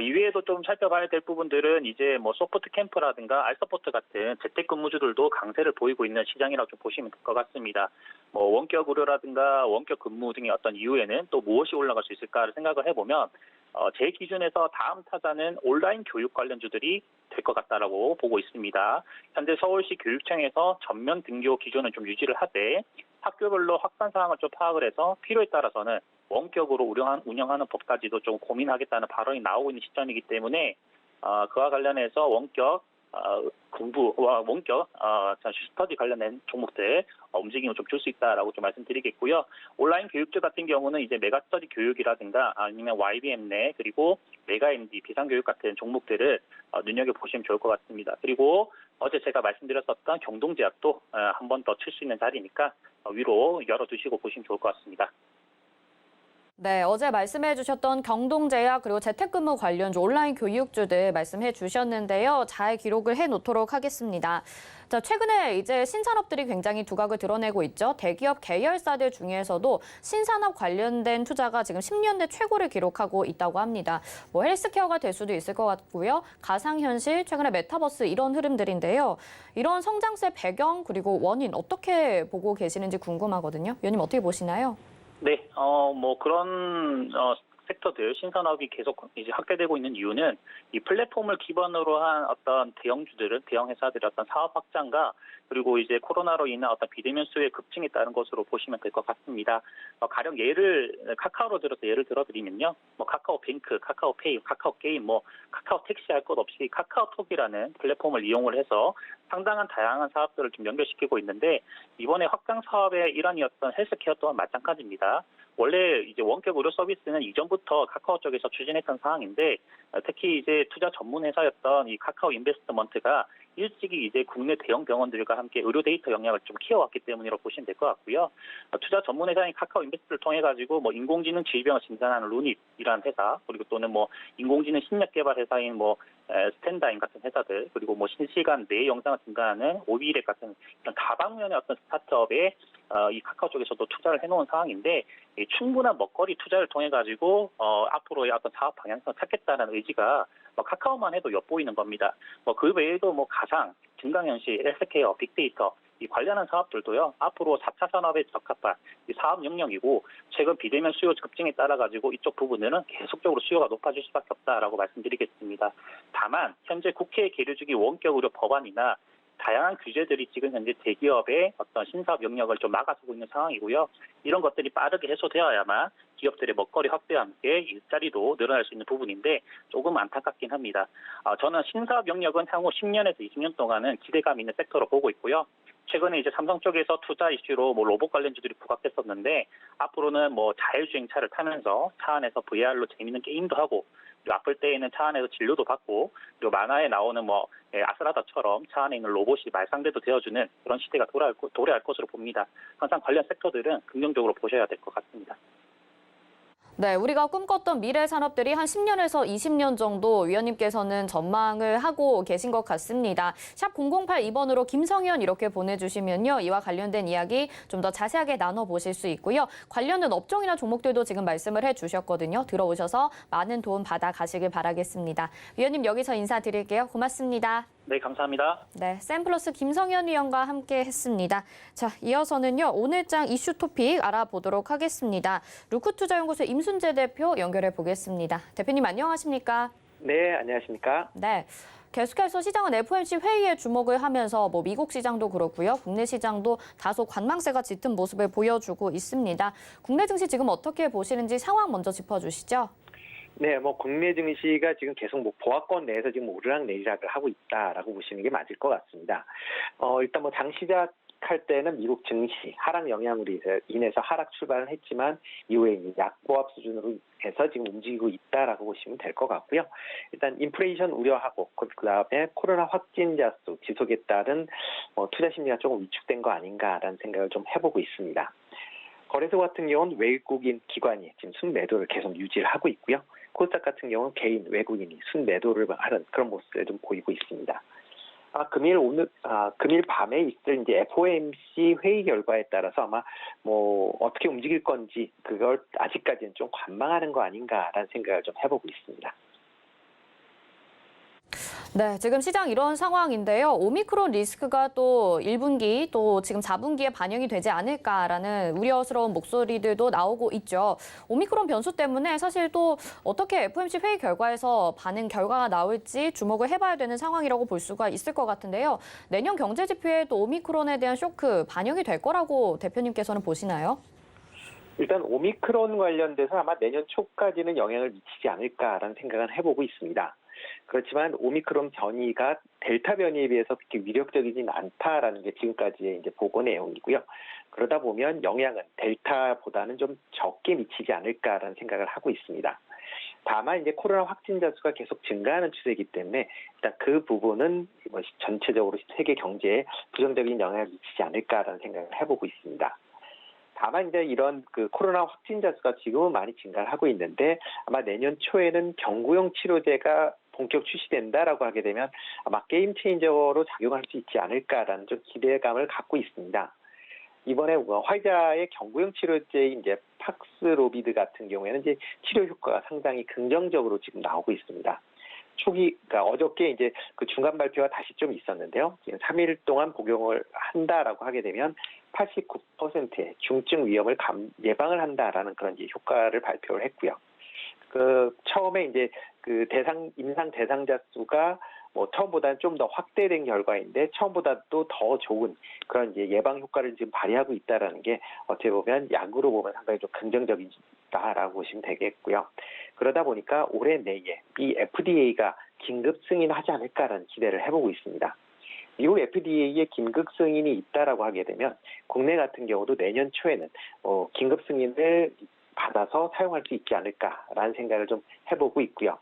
Speaker 6: 이외에도 좀 살펴봐야 될 부분들은 이제 소프트 캠프라든가 알서포트 같은 재택근무주들도 강세를 보이고 있는 시장이라고 좀 보시면 될 것 같습니다. 원격 의료라든가 원격 근무 등의 어떤 이후에는 또 무엇이 올라갈 수 있을까를 생각을 해보면 제 기준에서 다음 타자는 온라인 교육 관련주들이 될 것 같다라고 보고 있습니다. 현재 서울시 교육청에서 전면 등교 기준은 좀 유지를 하되 학교별로 확산 사항을 좀 파악을 해서 필요에 따라서는 원격으로 운영하는 법까지도 좀 고민하겠다는 발언이 나오고 있는 시점이기 때문에 그와 관련해서 원격 공부와 원격 스터디 관련된 종목들 움직임을 좀 줄 수 있다라고 좀 말씀드리겠고요. 온라인 교육주 같은 경우는 이제 메가스터디 교육이라든가 아니면 YBM네 그리고 메가MD 비상교육 같은 종목들을 눈여겨보시면 좋을 것 같습니다. 그리고 어제 제가 말씀드렸었던 경동제약도 한 번 더 칠 수 있는 자리니까 위로 열어두시고 보시면 좋을 것 같습니다.
Speaker 2: 네, 어제 말씀해 주셨던 경동제약 그리고 재택근무 관련주 온라인 교육주들 말씀해 주셨는데요. 잘 기록을 해 놓도록 하겠습니다. 자, 최근에 이제 신산업들이 굉장히 두각을 드러내고 있죠. 대기업 계열사들 중에서도 신산업 관련된 투자가 지금 10년대 최고를 기록하고 있다고 합니다. 헬스케어가 될 수도 있을 것 같고요. 가상현실, 최근에 메타버스 이런 흐름들인데요. 이런 성장세 배경 그리고 원인 어떻게 보고 계시는지 궁금하거든요. 위원님 어떻게 보시나요?
Speaker 6: 네, 그런 섹터들 신산업이 계속 이제 확대되고 있는 이유는 이 플랫폼을 기반으로 한 어떤 대형 회사들의 어떤 사업 확장과 그리고 이제 코로나로 인한 어떤 비대면 수요의 급증에 따른 것으로 보시면 될 것 같습니다. 가령 카카오로 들어서 예를 들어드리면요, 카카오뱅크, 카카오페이, 카카오게임, 카카오 택시 할 것 없이 카카오톡이라는 플랫폼을 이용을 해서 상당한 다양한 사업들을 좀 연결시키고 있는데 이번에 확장 사업의 일환이었던 헬스케어 또한 마찬가지입니다. 원래 이제 원격 의료 서비스는 이전부터 전부터 카카오 쪽에서 추진했던 사항인데 특히 이제 투자 전문 회사였던 이 카카오 인베스트먼트가 일찍이 이제 국내 대형 병원들과 함께 의료 데이터 역량을 좀 키워왔기 때문이라고 보시면 될 것 같고요. 투자 전문 회사인 카카오 인베스트를 통해 가지고 뭐 인공지능 질병을 진단하는 루닛이라는 회사, 그리고 또는 뭐 인공지능 신약 개발 회사인 뭐 스탠다인 같은 회사들, 그리고 뭐 실시간 뇌 영상을 진단하는 오비랩 같은 이런 다방면의 어떤 스타트업에 이 카카오 쪽에서도 투자를 해놓은 상황인데 이 충분한 먹거리 투자를 통해 가지고 앞으로의 어떤 사업 방향성을 찾겠다는 의지가 카카오만 해도 엿보이는 겁니다. 그 외에도 뭐 가상, 증강현실, 헬스케어, 빅데이터 이 관련한 사업들도요. 앞으로 4차 산업에 적합한 이 사업 영역이고 최근 비대면 수요 급증에 따라 가지고 이쪽 부분들은 계속적으로 수요가 높아질 수밖에 없다라고 말씀드리겠습니다. 다만 현재 국회에 계류중인 원격 의료 법안이나 다양한 규제들이 지금 현재 대기업의 어떤 신사업 영역을 좀 막아서고 있는 상황이고요. 이런 것들이 빠르게 해소되어야만 기업들의 먹거리 확대와 함께 일자리도 늘어날 수 있는 부분인데 조금 안타깝긴 합니다. 저는 신사업 영역은 향후 10년에서 20년 동안은 기대감 있는 섹터로 보고 있고요. 최근에 이제 삼성 쪽에서 투자 이슈로 뭐 로봇 관련주들이 부각됐었는데 앞으로는 뭐 자율주행차를 타면서 차 안에서 VR로 재밌는 게임도 하고 그리고 아플 때에는 차 안에서 진료도 받고 그리고 만화에 나오는 뭐 아스라다처럼 차 안에 있는 로봇이 말상대도 되어주는 그런 시대가 도래할 것으로 봅니다. 항상 관련 섹터들은 긍정적으로 보셔야 될 것 같습니다.
Speaker 2: 네, 우리가 꿈꿨던 미래 산업들이 한 10년에서 20년 정도 위원님께서는 전망을 하고 계신 것 같습니다. 샵 0082번으로 김성현 이렇게 보내주시면요. 이와 관련된 이야기 좀 더 자세하게 나눠보실 수 있고요. 관련된 업종이나 종목들도 지금 말씀을 해주셨거든요. 들어오셔서 많은 도움 받아가시길 바라겠습니다. 위원님 여기서 인사드릴게요. 고맙습니다.
Speaker 6: 네, 감사합니다.
Speaker 2: 네, 샘플러스 김성현 위원과 함께 했습니다. 자, 이어서는요. 오늘장 이슈 토픽 알아보도록 하겠습니다. 루크투자연구소 임순재 대표 연결해 보겠습니다. 대표님 안녕하십니까?
Speaker 7: 네, 안녕하십니까?
Speaker 2: 네. 계속해서 시장은 FOMC 회의에 주목을 하면서 뭐 미국 시장도 그렇고요. 국내 시장도 다소 관망세가 짙은 모습을 보여주고 있습니다. 국내 증시 지금 어떻게 보시는지 상황 먼저 짚어주시죠.
Speaker 7: 네, 뭐 국내 증시가 지금 계속 뭐 보합권 내에서 지금 오르락내리락을 하고 있다라고 보시는 게 맞을 것 같습니다. 일단 뭐 장 시작할 때는 미국 증시 하락 영향으로 인해서 하락 출발을 했지만 이후에 이제 약보합 수준으로 해서 지금 움직이고 있다라고 보시면 될 것 같고요. 일단 인플레이션 우려하고 그다음에 코로나 확진자 수 지속에 따른 투자 심리가 조금 위축된 거 아닌가라는 생각을 좀 해보고 있습니다. 거래소 같은 경우는 외국인 기관이 지금 순매도를 계속 유지를 하고 있고요. 코스닥 같은 경우는 개인 외국인이 순매도를 하는 그런 모습을 좀 보이고 있습니다. 금일 밤에 있을 이제 FOMC 회의 결과에 따라서 아마 뭐 어떻게 움직일 건지 그걸 아직까지는 좀 관망하는 거 아닌가라는 생각을 좀 해보고 있습니다.
Speaker 2: 네, 지금 시장 이런 상황인데요. 오미크론 리스크가 또 1분기 또 지금 4분기에 반영이 되지 않을까라는 우려스러운 목소리들도 나오고 있죠. 오미크론 변수 때문에 사실 또 어떻게 FOMC 회의 결과에서 반응 결과가 나올지 주목을 해봐야 되는 상황이라고 볼 수가 있을 것 같은데요. 내년 경제 지표에 또 오미크론에 대한 쇼크 반영이 될 거라고 대표님께서는 보시나요?
Speaker 7: 일단 오미크론 관련돼서 아마 내년 초까지는 영향을 미치지 않을까라는 생각은 해보고 있습니다. 그렇지만 오미크론 변이가 델타 변이에 비해서 그렇게 위력적이진 않다라는 게 지금까지의 이제 보고 내용이고요. 그러다 보면 영향은 델타보다는 좀 적게 미치지 않을까라는 생각을 하고 있습니다. 다만 이제 코로나 확진자 수가 계속 증가하는 추세이기 때문에 일단 그 부분은 전체적으로 세계 경제에 부정적인 영향을 미치지 않을까라는 생각을 해보고 있습니다. 다만 이제 이런 그 코로나 확진자 수가 지금은 많이 증가를 하고 있는데 아마 내년 초에는 경구용 치료제가 본격 출시된다라고 하게 되면 아마 게임 체인저로 작용할 수 있지 않을까라는 좀 기대감을 갖고 있습니다. 이번에 화이자의 경구용 치료제인 이제 팍스로비드 같은 경우에는 이제 치료 효과가 상당히 긍정적으로 지금 나오고 있습니다. 그러니까 어저께 이제 그 중간 발표가 다시 좀 있었는데요. 3일 동안 복용을 한다라고 하게 되면 89%의 중증 위험을 예방을 한다라는 그런 이제 효과를 발표를 했고요. 처음에 이제 임상 대상자 수가 처음보다는 좀 더 확대된 결과인데 처음보다도 더 좋은 그런 이제 예방 효과를 지금 발휘하고 있다라는 게 어떻게 보면 약으로 보면 상당히 좀 긍정적이다라고 보시면 되겠고요. 그러다 보니까 올해 내에 이 FDA가 긴급 승인하지 않을까라는 기대를 해보고 있습니다. 미국 FDA의 긴급 승인이 있다라고 하게 되면 국내 같은 경우도 내년 초에는 긴급 승인을 받아서 사용할 수 있지 않을까라는 생각을 좀 해보고 있고요.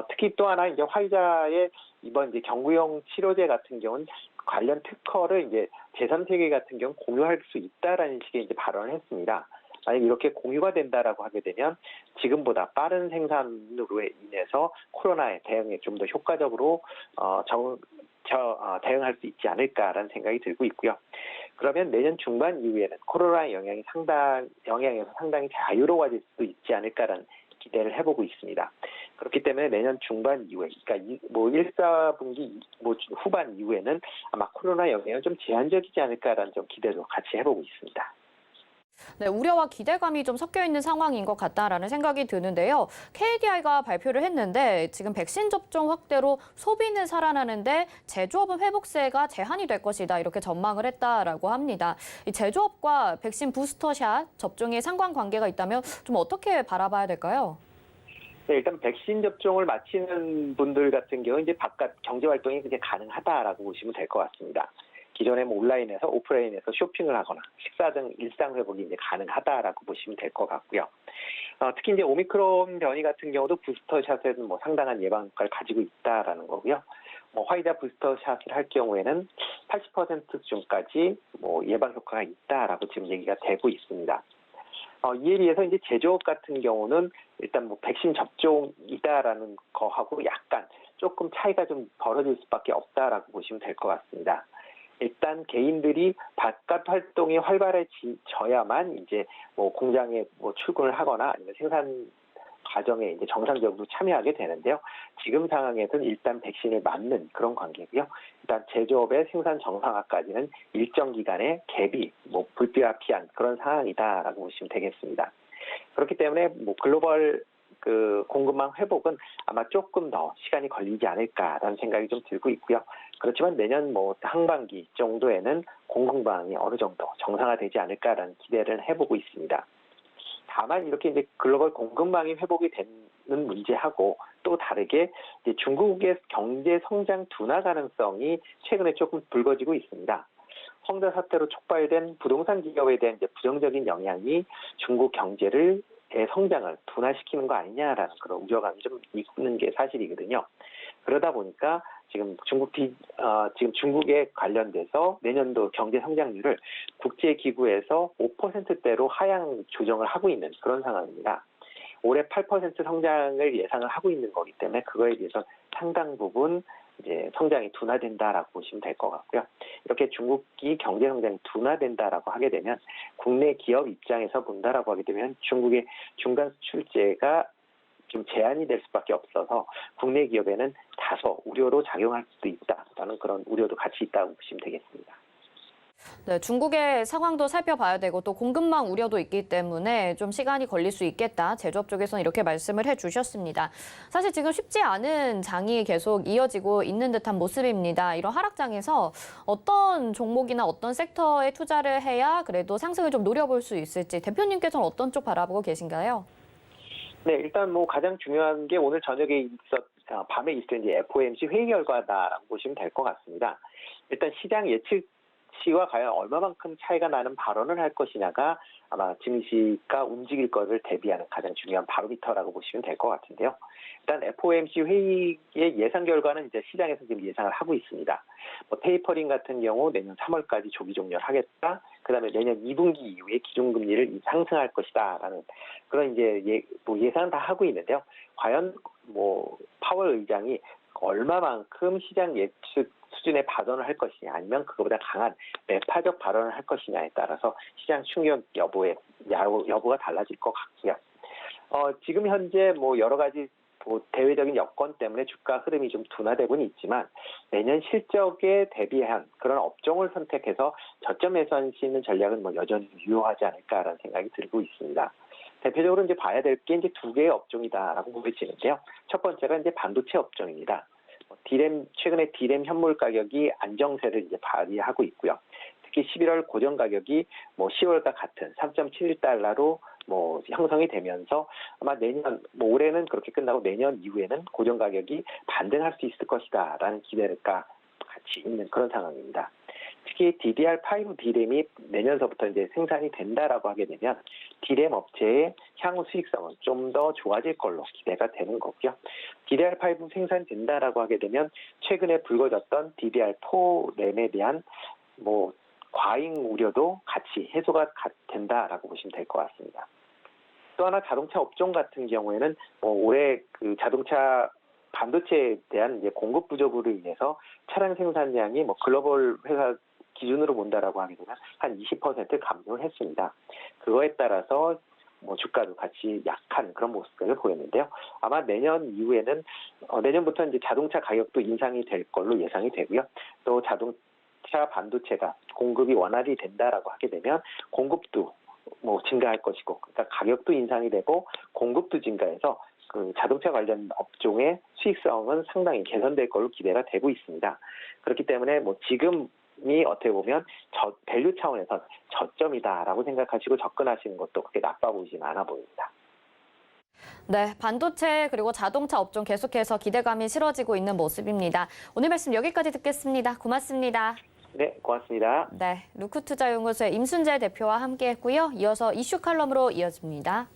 Speaker 7: 특히 또 하나 이제 화이자의 이번 이제 경구용 치료제 같은 경우는 관련 특허를 이제 제3세계 같은 경우 공유할 수 있다라는 식의 이제 발언을 했습니다. 만약 이렇게 공유가 된다라고 하게 되면 지금보다 빠른 생산으로 인해서 코로나에 대응에 좀 더 효과적으로 대응할 수 있지 않을까라는 생각이 들고 있고요. 그러면 내년 중반 이후에는 코로나의 영향에서 상당히 자유로워질 수도 있지 않을까라는 기대를 해보고 있습니다. 그렇기 때문에 내년 중반 이후에, 그러니까 1사분기 후반 이후에는 아마 코로나 영향은 좀 제한적이지 않을까라는 좀 기대도 같이 해보고 있습니다.
Speaker 2: 네, 우려와 기대감이 좀 섞여 있는 상황인 것 같다라는 생각이 드는데요. KDI가 발표를 했는데 지금 백신 접종 확대로 소비는 살아나는데 제조업은 회복세가 제한이 될 것이다 이렇게 전망을 했다라고 합니다. 이 제조업과 백신 부스터샷 접종에 상관관계가 있다면 좀 어떻게 바라봐야 될까요?
Speaker 7: 네, 일단 백신 접종을 마치는 분들 같은 경우 이제 바깥 경제 활동이 이제 가능하다라고 보시면 될 것 같습니다. 기존에 온라인에서 오프라인에서 쇼핑을 하거나 식사 등 일상 회복이 이제 가능하다라고 보시면 될 것 같고요. 특히 이제 오미크론 변이 같은 경우도 부스터샷에는 상당한 예방 효과를 가지고 있다라는 거고요. 화이자 부스터샷을 할 경우에는 80% 수준까지 예방 효과가 있다라고 지금 얘기가 되고 있습니다. 이에 비해서 이제 제조업 같은 경우는 일단 백신 접종이다라는 거하고 약간 조금 차이가 좀 벌어질 수밖에 없다라고 보시면 될 것 같습니다. 일단 개인들이 바깥 활동이 활발해져야만 이제 공장에 출근을 하거나 아니면 생산 과정에 이제 정상적으로 참여하게 되는데요. 지금 상황에서는 일단 백신을 맞는 그런 관계고요. 일단 제조업의 생산 정상화까지는 일정 기간의 갭이 불가피한 그런 상황이다라고 보시면 되겠습니다. 그렇기 때문에 글로벌 공급망 회복은 아마 조금 더 시간이 걸리지 않을까라는 생각이 좀 들고 있고요. 그렇지만 내년 상반기 정도에는 공급망이 어느 정도 정상화되지 않을까라는 기대를 해보고 있습니다. 다만 이렇게 이제 글로벌 공급망이 회복이 되는 문제하고 또 다르게 이제 중국의 경제 성장 둔화 가능성이 최근에 조금 불거지고 있습니다. 헝다 사태로 촉발된 부동산 기업에 대한 이제 부정적인 영향이 중국 경제를 성장을 둔화시키는 거 아니냐라는 그런 우려감이 좀 있는 게 사실이거든요. 그러다 보니까 지금 중국에 관련돼서 내년도 경제 성장률을 국제기구에서 5%대로 하향 조정을 하고 있는 그런 상황입니다. 올해 8% 성장을 예상을 하고 있는 거기 때문에 그거에 대해서 상당 부분 이제 성장이 둔화된다라고 보시면 될 것 같고요. 이렇게 중국이 경제 성장이 둔화된다라고 하게 되면 국내 기업 입장에서 본다라고 하게 되면 중국의 중간 수출제가 좀 제한이 될 수밖에 없어서 국내 기업에는 다소 우려로 작용할 수도 있다라는 그런 우려도 같이 있다고 보시면 되겠습니다.
Speaker 2: 네, 중국의 상황도 살펴봐야 되고 또 공급망 우려도 있기 때문에 좀 시간이 걸릴 수 있겠다. 제조업 쪽에서는 이렇게 말씀을 해주셨습니다. 사실 지금 쉽지 않은 장이 계속 이어지고 있는 듯한 모습입니다. 이런 하락장에서 어떤 종목이나 어떤 sek터에 투자를 해야 그래도 상승을 좀 노려볼 수 있을지 대표님께서는 어떤 쪽 바라보고 계신가요? 네,
Speaker 7: 일단 가장 중요한 게 오늘 저녁에 밤에 있었던 이제 FOMC 회의 결과다라고 보시면 될 것 같습니다. 일단 시장 예측치와 과연 얼마만큼 차이가 나는 발언을 할 것이냐가 아마 증시가 움직일 것을 대비하는 가장 중요한 바로미터라고 보시면 될 것 같은데요. 일단 FOMC 회의의 예상 결과는 이제 시장에서 지금 예상을 하고 있습니다. 테이퍼링 같은 경우 내년 3월까지 조기 종료를 하겠다. 그다음에 내년 2분기 이후에 기준금리를 상승할 것이다라는 그런 이제 예상은 다 하고 있는데요. 과연 파월 의장이 얼마만큼 시장 예측 수준의 발언을 할 것이냐 아니면 그거보다 강한 매파적 발언을 할 것이냐에 따라서 시장 충격 여부가 달라질 것 같고요. 지금 현재 여러 가지 대외적인 여건 때문에 주가 흐름이 좀 둔화되고는 있지만 내년 실적에 대비한 그런 업종을 선택해서 저점에서 할 수 있는 전략은 여전히 유효하지 않을까라는 생각이 들고 있습니다. 대표적으로 이제 봐야 될 게 이제 두 개의 업종이다라고 보여지는데요. 첫 번째가 이제 반도체 업종입니다. 최근에 디램 현물 가격이 안정세를 이제 발휘하고 있고요. 특히 11월 고정 가격이 10월과 같은 3.71달러로 형성이 되면서 아마 내년 올해는 그렇게 끝나고 내년 이후에는 고정 가격이 반등할 수 있을 것이다라는 기대가 같이 있는 그런 상황입니다. 특히 DDR5 D램이 내년서부터 이제 생산이 된다라고 하게 되면 D램 업체의 향후 수익성은 좀 더 좋아질 걸로 기대가 되는 거고요. DDR5 생산된다라고 하게 되면 최근에 불거졌던 DDR4 램에 대한 과잉 우려도 같이 해소가 된다라고 보시면 될 것 같습니다. 또 하나 자동차 업종 같은 경우에는 올해 그 자동차 반도체에 대한 이제 공급 부족으로 인해서 차량 생산량이 글로벌 회사 기준으로 본다라고 하게 되면 한 20% 감소를 했습니다. 그거에 따라서 주가도 같이 약한 그런 모습을 보였는데요. 아마 내년 이후에는 내년부터 이제 자동차 가격도 인상이 될 걸로 예상이 되고요. 또 자동차 반도체가 공급이 원활히 된다라고 하게 되면 공급도 증가할 것이고, 그러니까 가격도 인상이 되고 공급도 증가해서 그 자동차 관련 업종의 수익성은 상당히 개선될 걸로 기대가 되고 있습니다. 그렇기 때문에 지금이 어떻게 보면 밸류 차원에서 저점이다라고 생각하시고 접근하시는 것도 그렇게 나빠 보이진 않아 보입니다.
Speaker 2: 네, 반도체 그리고 자동차 업종 계속해서 기대감이 실어지고 있는 모습입니다. 오늘 말씀 여기까지 듣겠습니다. 고맙습니다.
Speaker 7: 네, 고맙습니다.
Speaker 2: 네, 루크투자연구소의 임순재 대표와 함께했고요. 이어서 이슈 칼럼으로 이어집니다.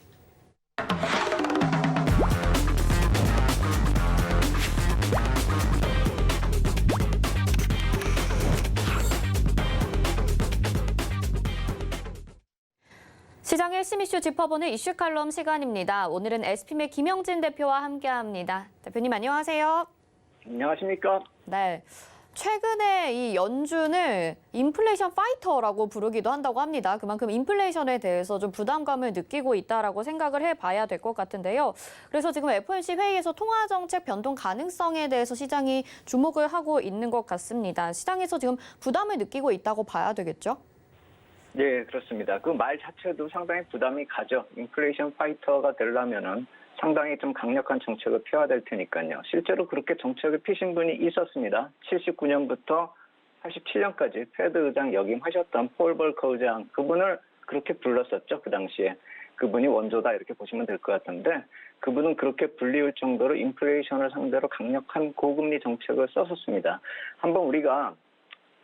Speaker 2: 시장 1심 이슈 짚어보는 이슈 칼럼 시간입니다. 오늘은 SPM의 김영진 대표와 함께합니다. 대표님 안녕하세요.
Speaker 8: 안녕하십니까?
Speaker 2: 네. 최근에 이 연준을 인플레이션 파이터라고 부르기도 한다고 합니다. 그만큼 인플레이션에 대해서 좀 부담감을 느끼고 있다라고 생각을 해봐야 될 것 같은데요. 그래서 지금 FOMC 회의에서 통화정책 변동 가능성에 대해서 시장이 주목을 하고 있는 것 같습니다. 시장에서 지금 부담을 느끼고 있다고 봐야 되겠죠?
Speaker 8: 네, 그렇습니다. 그 말 자체도 상당히 부담이 가죠. 인플레이션 파이터가 되려면은 상당히 좀 강력한 정책을 펴야 될 테니까요. 실제로 그렇게 정책을 펴신 분이 있었습니다. 79년부터 87년까지 패드 의장 역임하셨던 폴 볼커 의장, 그분을 그렇게 불렀었죠. 그 당시에. 그분이 원조다 이렇게 보시면 될 것 같은데, 그분은 그렇게 불리울 정도로 인플레이션을 상대로 강력한 고금리 정책을 썼었습니다. 한번 우리가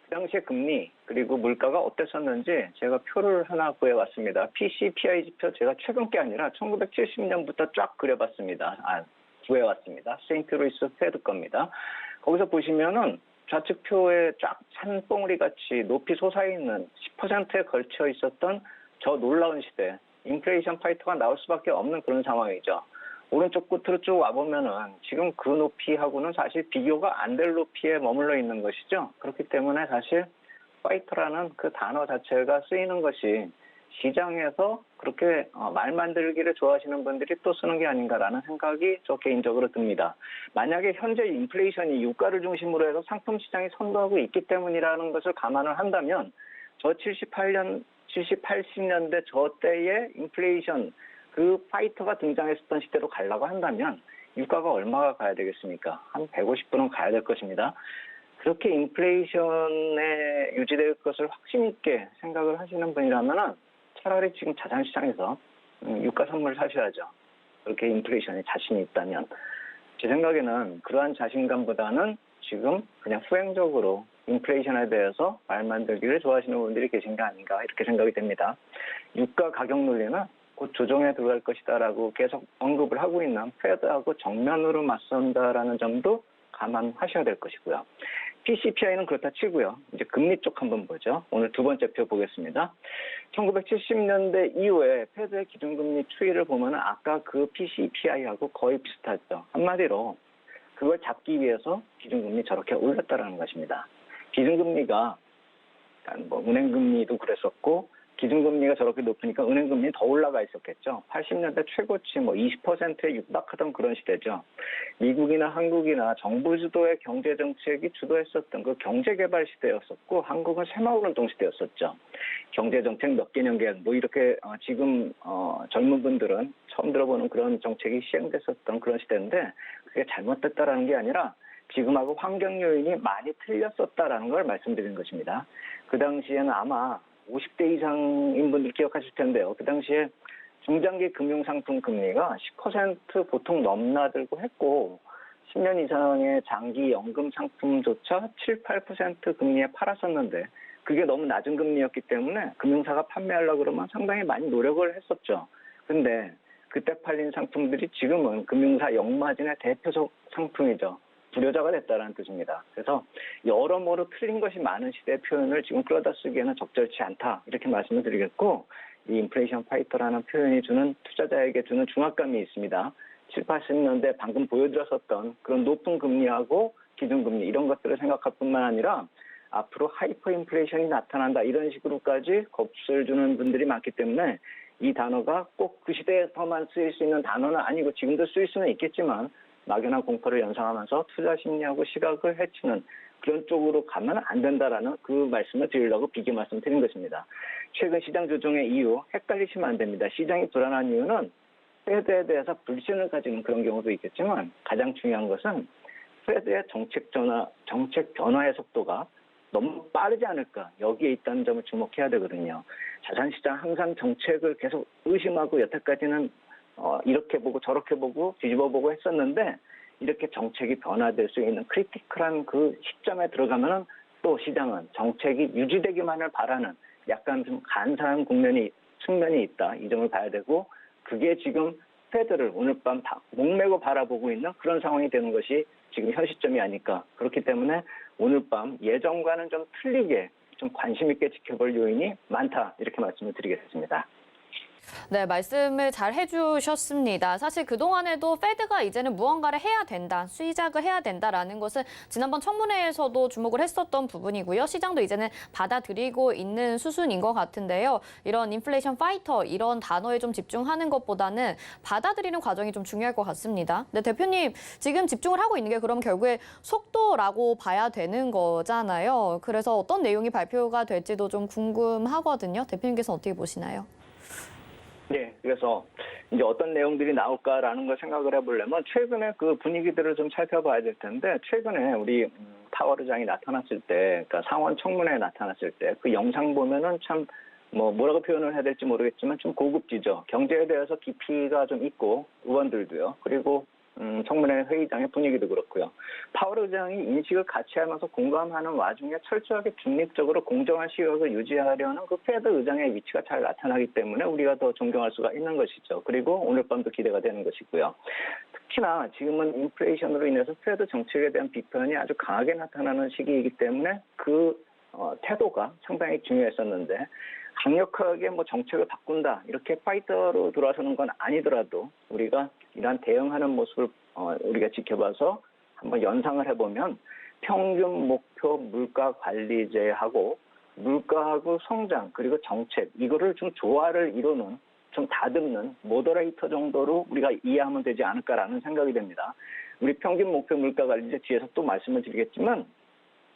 Speaker 8: 그 당시에 금리 그리고 물가가 어땠었는지 제가 표를 하나 구해왔습니다. PCPI 지표 제가 최근 게 아니라 1970년부터 쫙 그려봤습니다. 구해왔습니다. 세인트루이스 페드 겁니다. 거기서 보시면은 좌측표에 쫙 산봉우리 같이 높이 솟아있는 10%에 걸쳐 있었던 저 놀라운 시대, 인플레이션 파이터가 나올 수밖에 없는 그런 상황이죠. 오른쪽 끝으로 쭉 와보면은 지금 그 높이하고는 사실 비교가 안 될 높이에 머물러 있는 것이죠. 그렇기 때문에 사실 파이터라는 그 단어 자체가 쓰이는 것이 시장에서 그렇게 말 만들기를 좋아하시는 분들이 또 쓰는 게 아닌가라는 생각이 저 개인적으로 듭니다. 만약에 현재 인플레이션이 유가를 중심으로 해서 상품 시장이 선도하고 있기 때문이라는 것을 감안을 한다면 저 80년대 저 때의 인플레이션 그 파이터가 등장했었던 시대로 가려고 한다면 유가가 얼마가 가야 되겠습니까? 한 150%는 가야 될 것입니다. 그렇게 인플레이션에 유지될 것을 확신 있게 생각을 하시는 분이라면 차라리 지금 자산시장에서 유가 선물 사셔야죠. 그렇게 인플레이션에 자신이 있다면. 제 생각에는 그러한 자신감보다는 지금 그냥 후행적으로 인플레이션에 대해서 말 만들기를 좋아하시는 분들이 계신 게 아닌가 이렇게 생각이 됩니다. 유가 가격 논리는 곧 조정에 들어갈 것이다라고 계속 언급을 하고 있는 패드하고 정면으로 맞선다라는 점도 감안하셔야 될 것이고요. PCPI는 그렇다 치고요. 이제 금리 쪽 한번 보죠. 오늘 두 번째 표 보겠습니다. 1970년대 이후에 패드의 기준금리 추이를 보면 아까 그 PCPI하고 거의 비슷하죠. 한마디로 그걸 잡기 위해서 기준금리 저렇게 올렸다라는 것입니다. 기준금리가 은행금리도 그랬었고 기준금리가 저렇게 높으니까 은행금리 더 올라가 있었겠죠. 80년대 최고치 20%에 육박하던 그런 시대죠. 미국이나 한국이나 정부 주도의 경제정책이 주도했었던 그 경제개발 시대였었고 한국은 새마을운동 시대였었죠. 경제정책 몇 개년 이렇게 지금 젊은 분들은 처음 들어보는 그런 정책이 시행됐었던 그런 시대인데 그게 잘못됐다라는 게 아니라 지금하고 환경 요인이 많이 틀렸었다라는 걸 말씀드리는 것입니다. 그 당시에는 아마 50대 이상인 분들 기억하실 텐데요. 그 당시에 중장기 금융상품 금리가 10% 보통 넘나들고 했고 10년 이상의 장기 연금 상품조차 7, 8% 금리에 팔았었는데 그게 너무 낮은 금리였기 때문에 금융사가 판매하려고 그러면 상당히 많이 노력을 했었죠. 근데 그때 팔린 상품들이 지금은 금융사 역마진의 대표적 상품이죠. 불효자가 됐다는 뜻입니다. 그래서 여러모로 틀린 것이 많은 시대의 표현을 지금 끌어다 쓰기에는 적절치 않다. 이렇게 말씀을 드리겠고, 이 인플레이션 파이터라는 표현이 주는 투자자에게 주는 중압감이 있습니다. 7, 80년대 방금 보여드렸었던 그런 높은 금리하고 기준금리 이런 것들을 생각할 뿐만 아니라 앞으로 하이퍼 인플레이션이 나타난다 이런 식으로까지 겁을 주는 분들이 많기 때문에 이 단어가 꼭 그 시대에서만 쓰일 수 있는 단어는 아니고 지금도 쓰일 수는 있겠지만 막연한 공포를 연상하면서 투자 심리하고 시각을 해치는 그런 쪽으로 가면 안 된다라는 그 말씀을 드리려고 비교 말씀드린 것입니다. 최근 시장 조정의 이유 헷갈리시면 안 됩니다. 시장이 불안한 이유는 페드에 대해서 불신을 가지는 그런 경우도 있겠지만 가장 중요한 것은 페드의 정책 변화의 속도가 너무 빠르지 않을까 여기에 있다는 점을 주목해야 되거든요. 자산시장 항상 정책을 계속 의심하고 여태까지는 이렇게 보고 저렇게 보고 뒤집어 보고 했었는데 이렇게 정책이 변화될 수 있는 크리티컬한 그 시점에 들어가면은 또 시장은 정책이 유지되기만을 바라는 약간 좀 간사한 측면이 있다. 이 점을 봐야 되고 그게 지금 페드를 오늘 밤 목매고 바라보고 있는 그런 상황이 되는 것이 지금 현 시점이 아닐까. 그렇기 때문에 오늘 밤 예전과는 좀 틀리게 좀 관심 있게 지켜볼 요인이 많다. 이렇게 말씀을 드리겠습니다.
Speaker 2: 네, 말씀을 잘 해주셨습니다. 사실 그동안에도 페드가 이제는 무언가를 해야 된다, 시작을 해야 된다라는 것은 지난번 청문회에서도 주목을 했었던 부분이고요. 시장도 이제는 받아들이고 있는 수순인 것 같은데요. 이런 인플레이션 파이터 이런 단어에 좀 집중하는 것보다는 받아들이는 과정이 좀 중요할 것 같습니다. 네, 대표님 지금 집중을 하고 있는 게 그럼 결국에 속도라고 봐야 되는 거잖아요. 그래서 어떤 내용이 발표가 될지도 좀 궁금하거든요. 대표님께서 어떻게 보시나요?
Speaker 8: 네, 그래서 이제 어떤 내용들이 나올까라는 걸 생각을 해보려면 최근에 그 분위기들을 좀 살펴봐야 될 텐데 최근에 우리 파월 의장이 나타났을 때, 그러니까 상원 청문회에 나타났을 때 그 영상 보면은 참 뭐라고 표현을 해야 될지 모르겠지만 좀 고급지죠. 경제에 대해서 깊이가 좀 있고 의원들도요. 그리고 청문회 회의장의 분위기도 그렇고요. 파월 의장이 인식을 같이 하면서 공감하는 와중에 철저하게 중립적으로 공정한 시각을 유지하려는 그 페드 의장의 위치가 잘 나타나기 때문에 우리가 더 존경할 수가 있는 것이죠. 그리고 오늘 밤도 기대가 되는 것이고요. 특히나 지금은 인플레이션으로 인해서 페드 정책에 대한 비판이 아주 강하게 나타나는 시기이기 때문에 그 태도가 상당히 중요했었는데 강력하게 정책을 바꾼다 이렇게 파이터로 돌아서는 건 아니더라도 우리가 이러한 대응하는 모습을 우리가 지켜봐서 한번 연상을 해보면 평균 목표 물가 관리제하고 물가하고 성장 그리고 정책 이거를 좀 조화를 이루는 좀 다듬는 모더레이터 정도로 우리가 이해하면 되지 않을까라는 생각이 됩니다. 우리 평균 목표 물가 관리제 뒤에서 또 말씀을 드리겠지만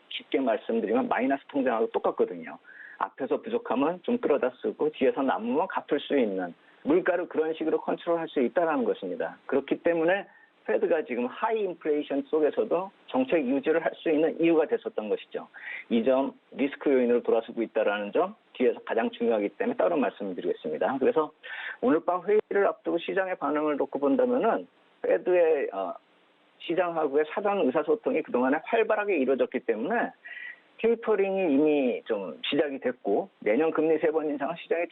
Speaker 8: 쉽게 말씀드리면 마이너스 통장하고 똑같거든요. 앞에서 부족하면 좀 끌어다 쓰고 뒤에서 남으면 갚을 수 있는 물가를 그런 식으로 컨트롤할 수 있다는 것입니다. 그렇기 때문에 페드가 지금 하이 인플레이션 속에서도 정책 유지를 할 수 있는 이유가 됐었던 것이죠. 이 점 리스크 요인으로 돌아서고 있다는 점 뒤에서 가장 중요하기 때문에 따로 말씀을 드리겠습니다. 그래서 오늘 밤 회의를 앞두고 시장의 반응을 놓고 본다면은 페드의 시장하고의 사전 의사소통이 그동안에 활발하게 이루어졌기 때문에 테이퍼링이 이미 좀 시작이 됐고 내년 금리 3번 인상은 시장이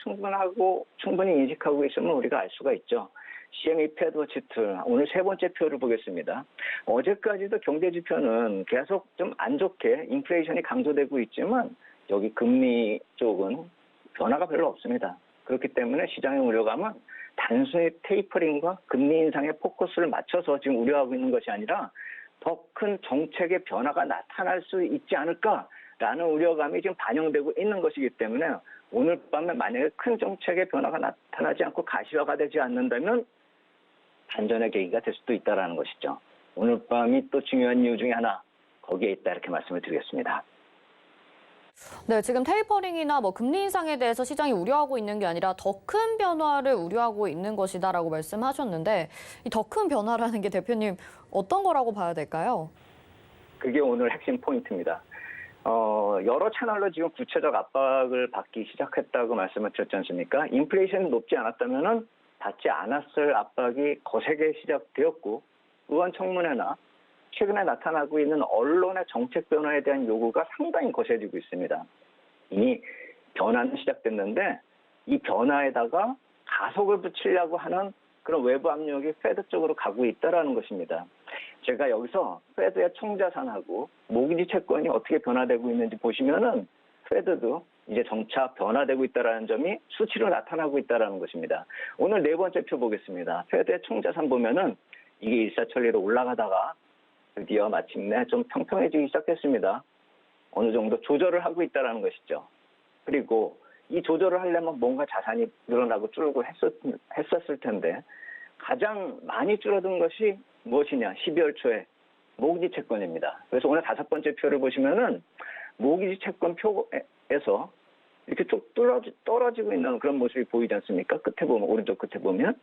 Speaker 8: 충분히 인식하고 있으면 우리가 알 수가 있죠. CME 페드워치트 오늘 3번째 표를 보겠습니다. 어제까지도 경제 지표는 계속 좀 안 좋게 인플레이션이 강조되고 있지만 여기 금리 쪽은 변화가 별로 없습니다. 그렇기 때문에 시장의 우려감은 단순히 테이퍼링과 금리 인상에 포커스를 맞춰서 지금 우려하고 있는 것이 아니라 더 큰 정책의 변화가 나타날 수 있지 않을까라는 우려감이 지금 반영되고 있는 것이기 때문에 오늘 밤에 만약에 큰 정책의 변화가 나타나지 않고 가시화가 되지 않는다면 반전의 계기가 될 수도 있다는 것이죠. 오늘 밤이 또 중요한 이유 중에 하나 거기에 있다 이렇게 말씀을 드리겠습니다.
Speaker 2: 네, 지금 테이퍼링이나 금리 인상에 대해서 시장이 우려하고 있는 게 아니라 더 큰 변화를 우려하고 있는 것이다라고 말씀하셨는데 이 더 큰 변화라는 게 대표님 어떤 거라고 봐야 될까요?
Speaker 8: 그게 오늘 핵심 포인트입니다. 여러 채널로 지금 구체적 압박을 받기 시작했다고 말씀을 드렸지 않습니까? 인플레이션이 높지 않았다면은 받지 않았을 압박이 거세게 시작되었고 의원 청문회나 최근에 나타나고 있는 언론의 정책 변화에 대한 요구가 상당히 거세지고 있습니다. 이미 변화는 시작됐는데 이 변화에다가 가속을 붙이려고 하는 그런 외부 압력이 페드 쪽으로 가고 있다는 것입니다. 제가 여기서 페드의 총자산하고 모기지 채권이 어떻게 변화되고 있는지 보시면은 페드도 이제 점차 변화되고 있다는 점이 수치로 나타나고 있다는 것입니다. 오늘 네 번째 표 보겠습니다. 페드의 총자산 보면은 이게 일사천리로 올라가다가 드디어 마침내 좀 평평해지기 시작했습니다. 어느 정도 조절을 하고 있다는 것이죠. 그리고 이 조절을 하려면 뭔가 자산이 늘어나고 줄고 했었을 텐데 가장 많이 줄어든 것이 무엇이냐? 12월 초에 모기지 채권입니다. 그래서 오늘 다섯 번째 표를 보시면은 모기지 채권 표에서 이렇게 쭉 떨어지고 있는 그런 모습이 보이지 않습니까? 끝에 보면, 오른쪽 끝에 보면.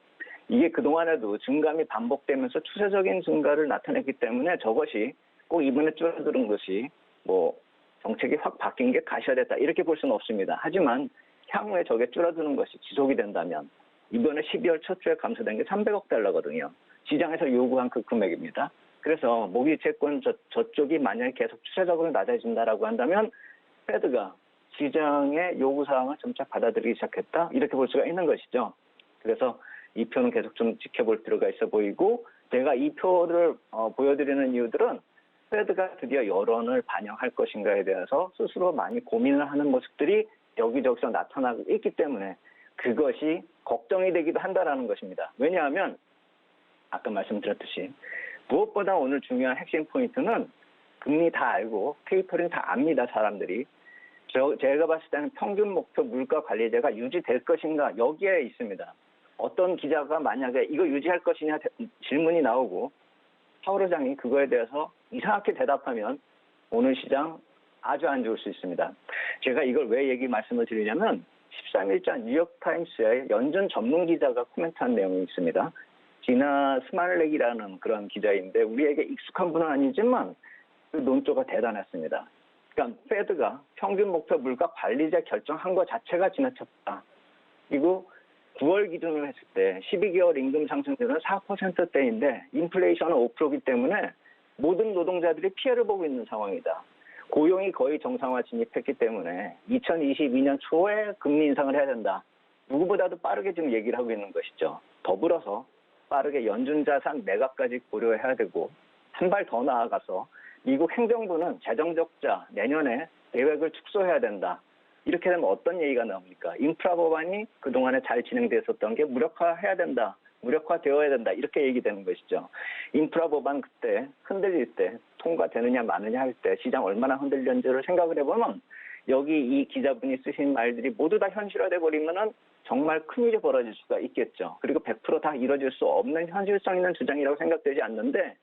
Speaker 8: 이게 그동안에도 증감이 반복되면서 추세적인 증가를 나타냈기 때문에 저것이 꼭 이번에 줄어드는 것이 뭐 정책이 확 바뀐 게 가시화됐다 이렇게 볼 수는 없습니다. 하지만 향후에 저게 줄어드는 것이 지속이 된다면 이번에 12월 첫 주에 감소된 게 300억 달러거든요. 시장에서 요구한 그 금액입니다. 그래서 모기지 채권 저쪽이 만약에 계속 추세적으로 낮아진다라고 한다면 페드가 시장의 요구사항을 점차 받아들이기 시작했다 이렇게 볼 수가 있는 것이죠. 그래서 이 표는 계속 좀 지켜볼 필요가 있어 보이고 제가 이 표를 보여드리는 이유들은 페드가 드디어 여론을 반영할 것인가에 대해서 스스로 많이 고민을 하는 모습들이 여기저기서 나타나고 있기 때문에 그것이 걱정이 되기도 한다라는 것입니다. 왜냐하면 아까 말씀드렸듯이 무엇보다 오늘 중요한 핵심 포인트는 금리 다 알고 테이퍼링 다 압니다. 사람들이. 제가 봤을 때는 평균 목표 물가 관리제가 유지될 것인가 여기에 있습니다. 어떤 기자가 만약에 이거 유지할 것이냐 질문이 나오고 파월 의장이 그거에 대해서 이상하게 대답하면 오늘 시장 아주 안 좋을 수 있습니다. 제가 이걸 왜 말씀을 드리냐면 13일자 뉴욕타임스의 연준 전문 기자가 코멘트한 내용이 있습니다. 디나 스말렉이라는 그런 기자인데 우리에게 익숙한 분은 아니지만 그 논조가 대단했습니다. 그러니까 페드가 평균 목표 물가 관리제 결정한 것 자체가 지나쳤다. 그리고 9월 기준으로 했을 때 12개월 임금 상승률은 4%대인데 인플레이션은 5%이기 때문에 모든 노동자들이 피해를 보고 있는 상황이다. 고용이 거의 정상화 진입했기 때문에 2022년 초에 금리 인상을 해야 된다. 누구보다도 빠르게 지금 얘기를 하고 있는 것이죠. 더불어서 빠르게 연준 자산 매각까지 고려해야 되고 한 발 더 나아가서 미국 행정부는 재정 적자 내년에 계획을 축소해야 된다. 이렇게 되면 어떤 얘기가 나옵니까? 인프라 법안이 그동안에 잘 진행됐었던 게 무력화해야 된다. 무력화되어야 된다. 이렇게 얘기되는 것이죠. 인프라 법안 그때 흔들릴 때 통과되느냐 마느냐 할 때 시장 얼마나 흔들렸는지를 생각을 해보면 여기 이 기자분이 쓰신 말들이 모두 다 현실화돼 버리면은 정말 큰일이 벌어질 수가 있겠죠. 그리고 100% 다 이루어질 수 없는 현실성 있는 주장이라고 생각되지 않는데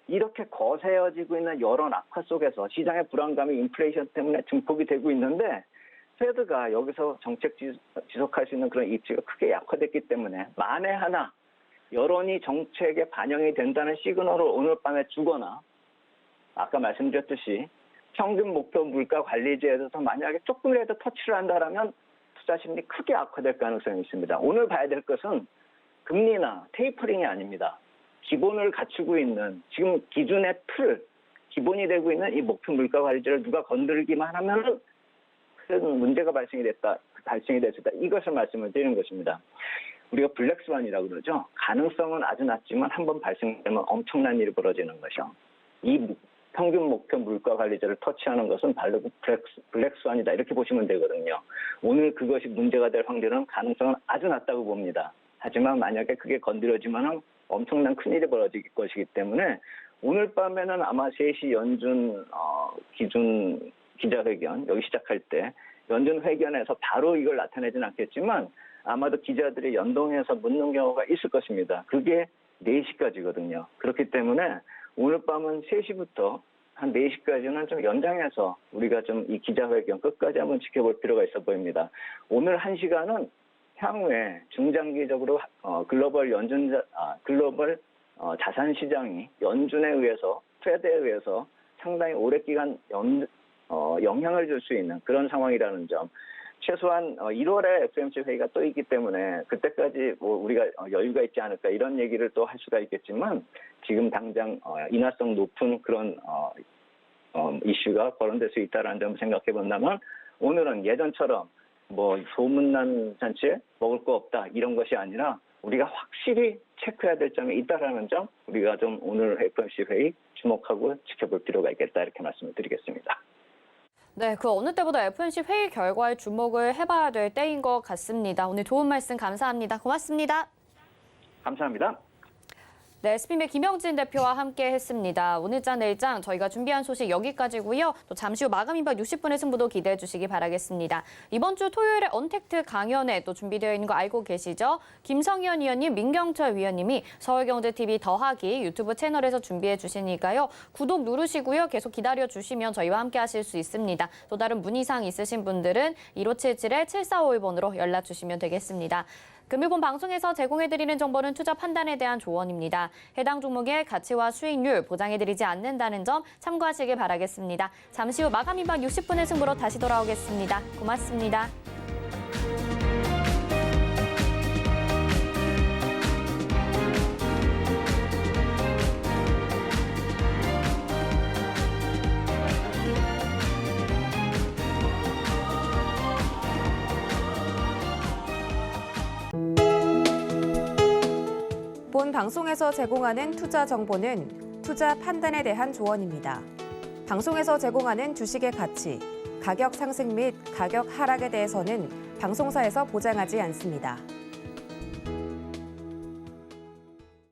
Speaker 8: 이렇게 거세어지고 있는 여론 악화 속에서 시장의 불안감이 인플레이션 때문에 증폭이 되고 있는데 페드가 여기서 정책 지속할 수 있는 그런 입지가 크게 약화됐기 때문에 만에 하나 여론이 정책에 반영이 된다는 시그널을 오늘 밤에 주거나 아까 말씀드렸듯이 평균 목표 물가 관리제에 대해서 만약에 조금이라도 터치를 한다라면 투자 심리 크게 악화될 가능성이 있습니다. 오늘 봐야 될 것은 금리나 테이퍼링이 아닙니다. 기본을 갖추고 있는 지금 기준의 틀, 기본이 되고 있는 이 목표 물가 관리제를 누가 건들기만 하면은 큰 문제가 발생이 될 수 있다. 이것을 말씀을 드리는 것입니다. 우리가 블랙스완이라고 그러죠. 가능성은 아주 낮지만 한번 발생되면 엄청난 일이 벌어지는 것이요. 이 평균 목표 물가 관리제를 터치하는 것은 바로 블랙스완이다. 이렇게 보시면 되거든요. 오늘 그것이 문제가 될 확률은 가능성은 아주 낮다고 봅니다. 하지만 만약에 그게 건드려지면 엄청난 큰일이 벌어질 것이기 때문에 오늘 밤에는 아마 3시 연준 기준 기자회견 여기 시작할 때 연준 회견에서 바로 이걸 나타내지는 않겠지만 아마도 기자들이 연동해서 묻는 경우가 있을 것입니다. 그게 4시까지거든요. 그렇기 때문에 오늘 밤은 3시부터 한 4시까지는 좀 연장해서 우리가 좀 이 기자회견 끝까지 한번 지켜볼 필요가 있어 보입니다. 오늘 1시간은 향후에 중장기적으로 글로벌 자산 시장이 연준에 의해서 페드에 의해서 상당히 오랜 기간 영향을 줄 수 있는 그런 상황이라는 점. 최소한 1월에 FOMC 회의가 또 있기 때문에 그때까지 뭐 우리가 여유가 있지 않을까 이런 얘기를 또 할 수가 있겠지만 지금 당장 인화성 높은 그런 이슈가 거론될 수 있다는 점을 생각해 본다면 오늘은 예전처럼 뭐 소문난 잔치에 먹을 거 없다 이런 것이 아니라 우리가 확실히 체크해야 될 점이 있다라는 점 우리가 좀 오늘 FOMC 회의 주목하고 지켜볼 필요가 있겠다 이렇게 말씀을 드리겠습니다.
Speaker 2: 네, 그 어느 때보다 FOMC 회의 결과에 주목을 해봐야 될 때인 것 같습니다. 오늘 좋은 말씀 감사합니다. 고맙습니다.
Speaker 8: 감사합니다.
Speaker 2: 네, SBM의 김영진 대표와 함께 했습니다. 오늘장 내일장 저희가 준비한 소식 여기까지고요. 또 잠시 후 마감 임박 60분의 승부도 기대해 주시기 바라겠습니다. 이번 주 토요일에 언택트 강연회 또 준비되어 있는 거 알고 계시죠? 김성현 위원님, 민경철 위원님이 서울경제TV 더하기 유튜브 채널에서 준비해 주시니까요. 구독 누르시고요. 계속 기다려 주시면 저희와 함께 하실 수 있습니다. 또 다른 문의사항 있으신 분들은 1577-7451번으로 연락 주시면 되겠습니다. 금일본 방송에서 제공해드리는 정보는 투자 판단에 대한 조언입니다. 해당 종목의 가치와 수익률 보장해드리지 않는다는 점 참고하시길 바라겠습니다. 잠시 후 마감 임박 60분의 승부로 다시 돌아오겠습니다. 고맙습니다.
Speaker 1: 본 방송에서 제공하는 투자 정보는 투자 판단에 대한 조언입니다. 방송에서 제공하는 주식의 가치, 가격 상승 및 가격 하락에 대해서는 방송사에서 보장하지 않습니다.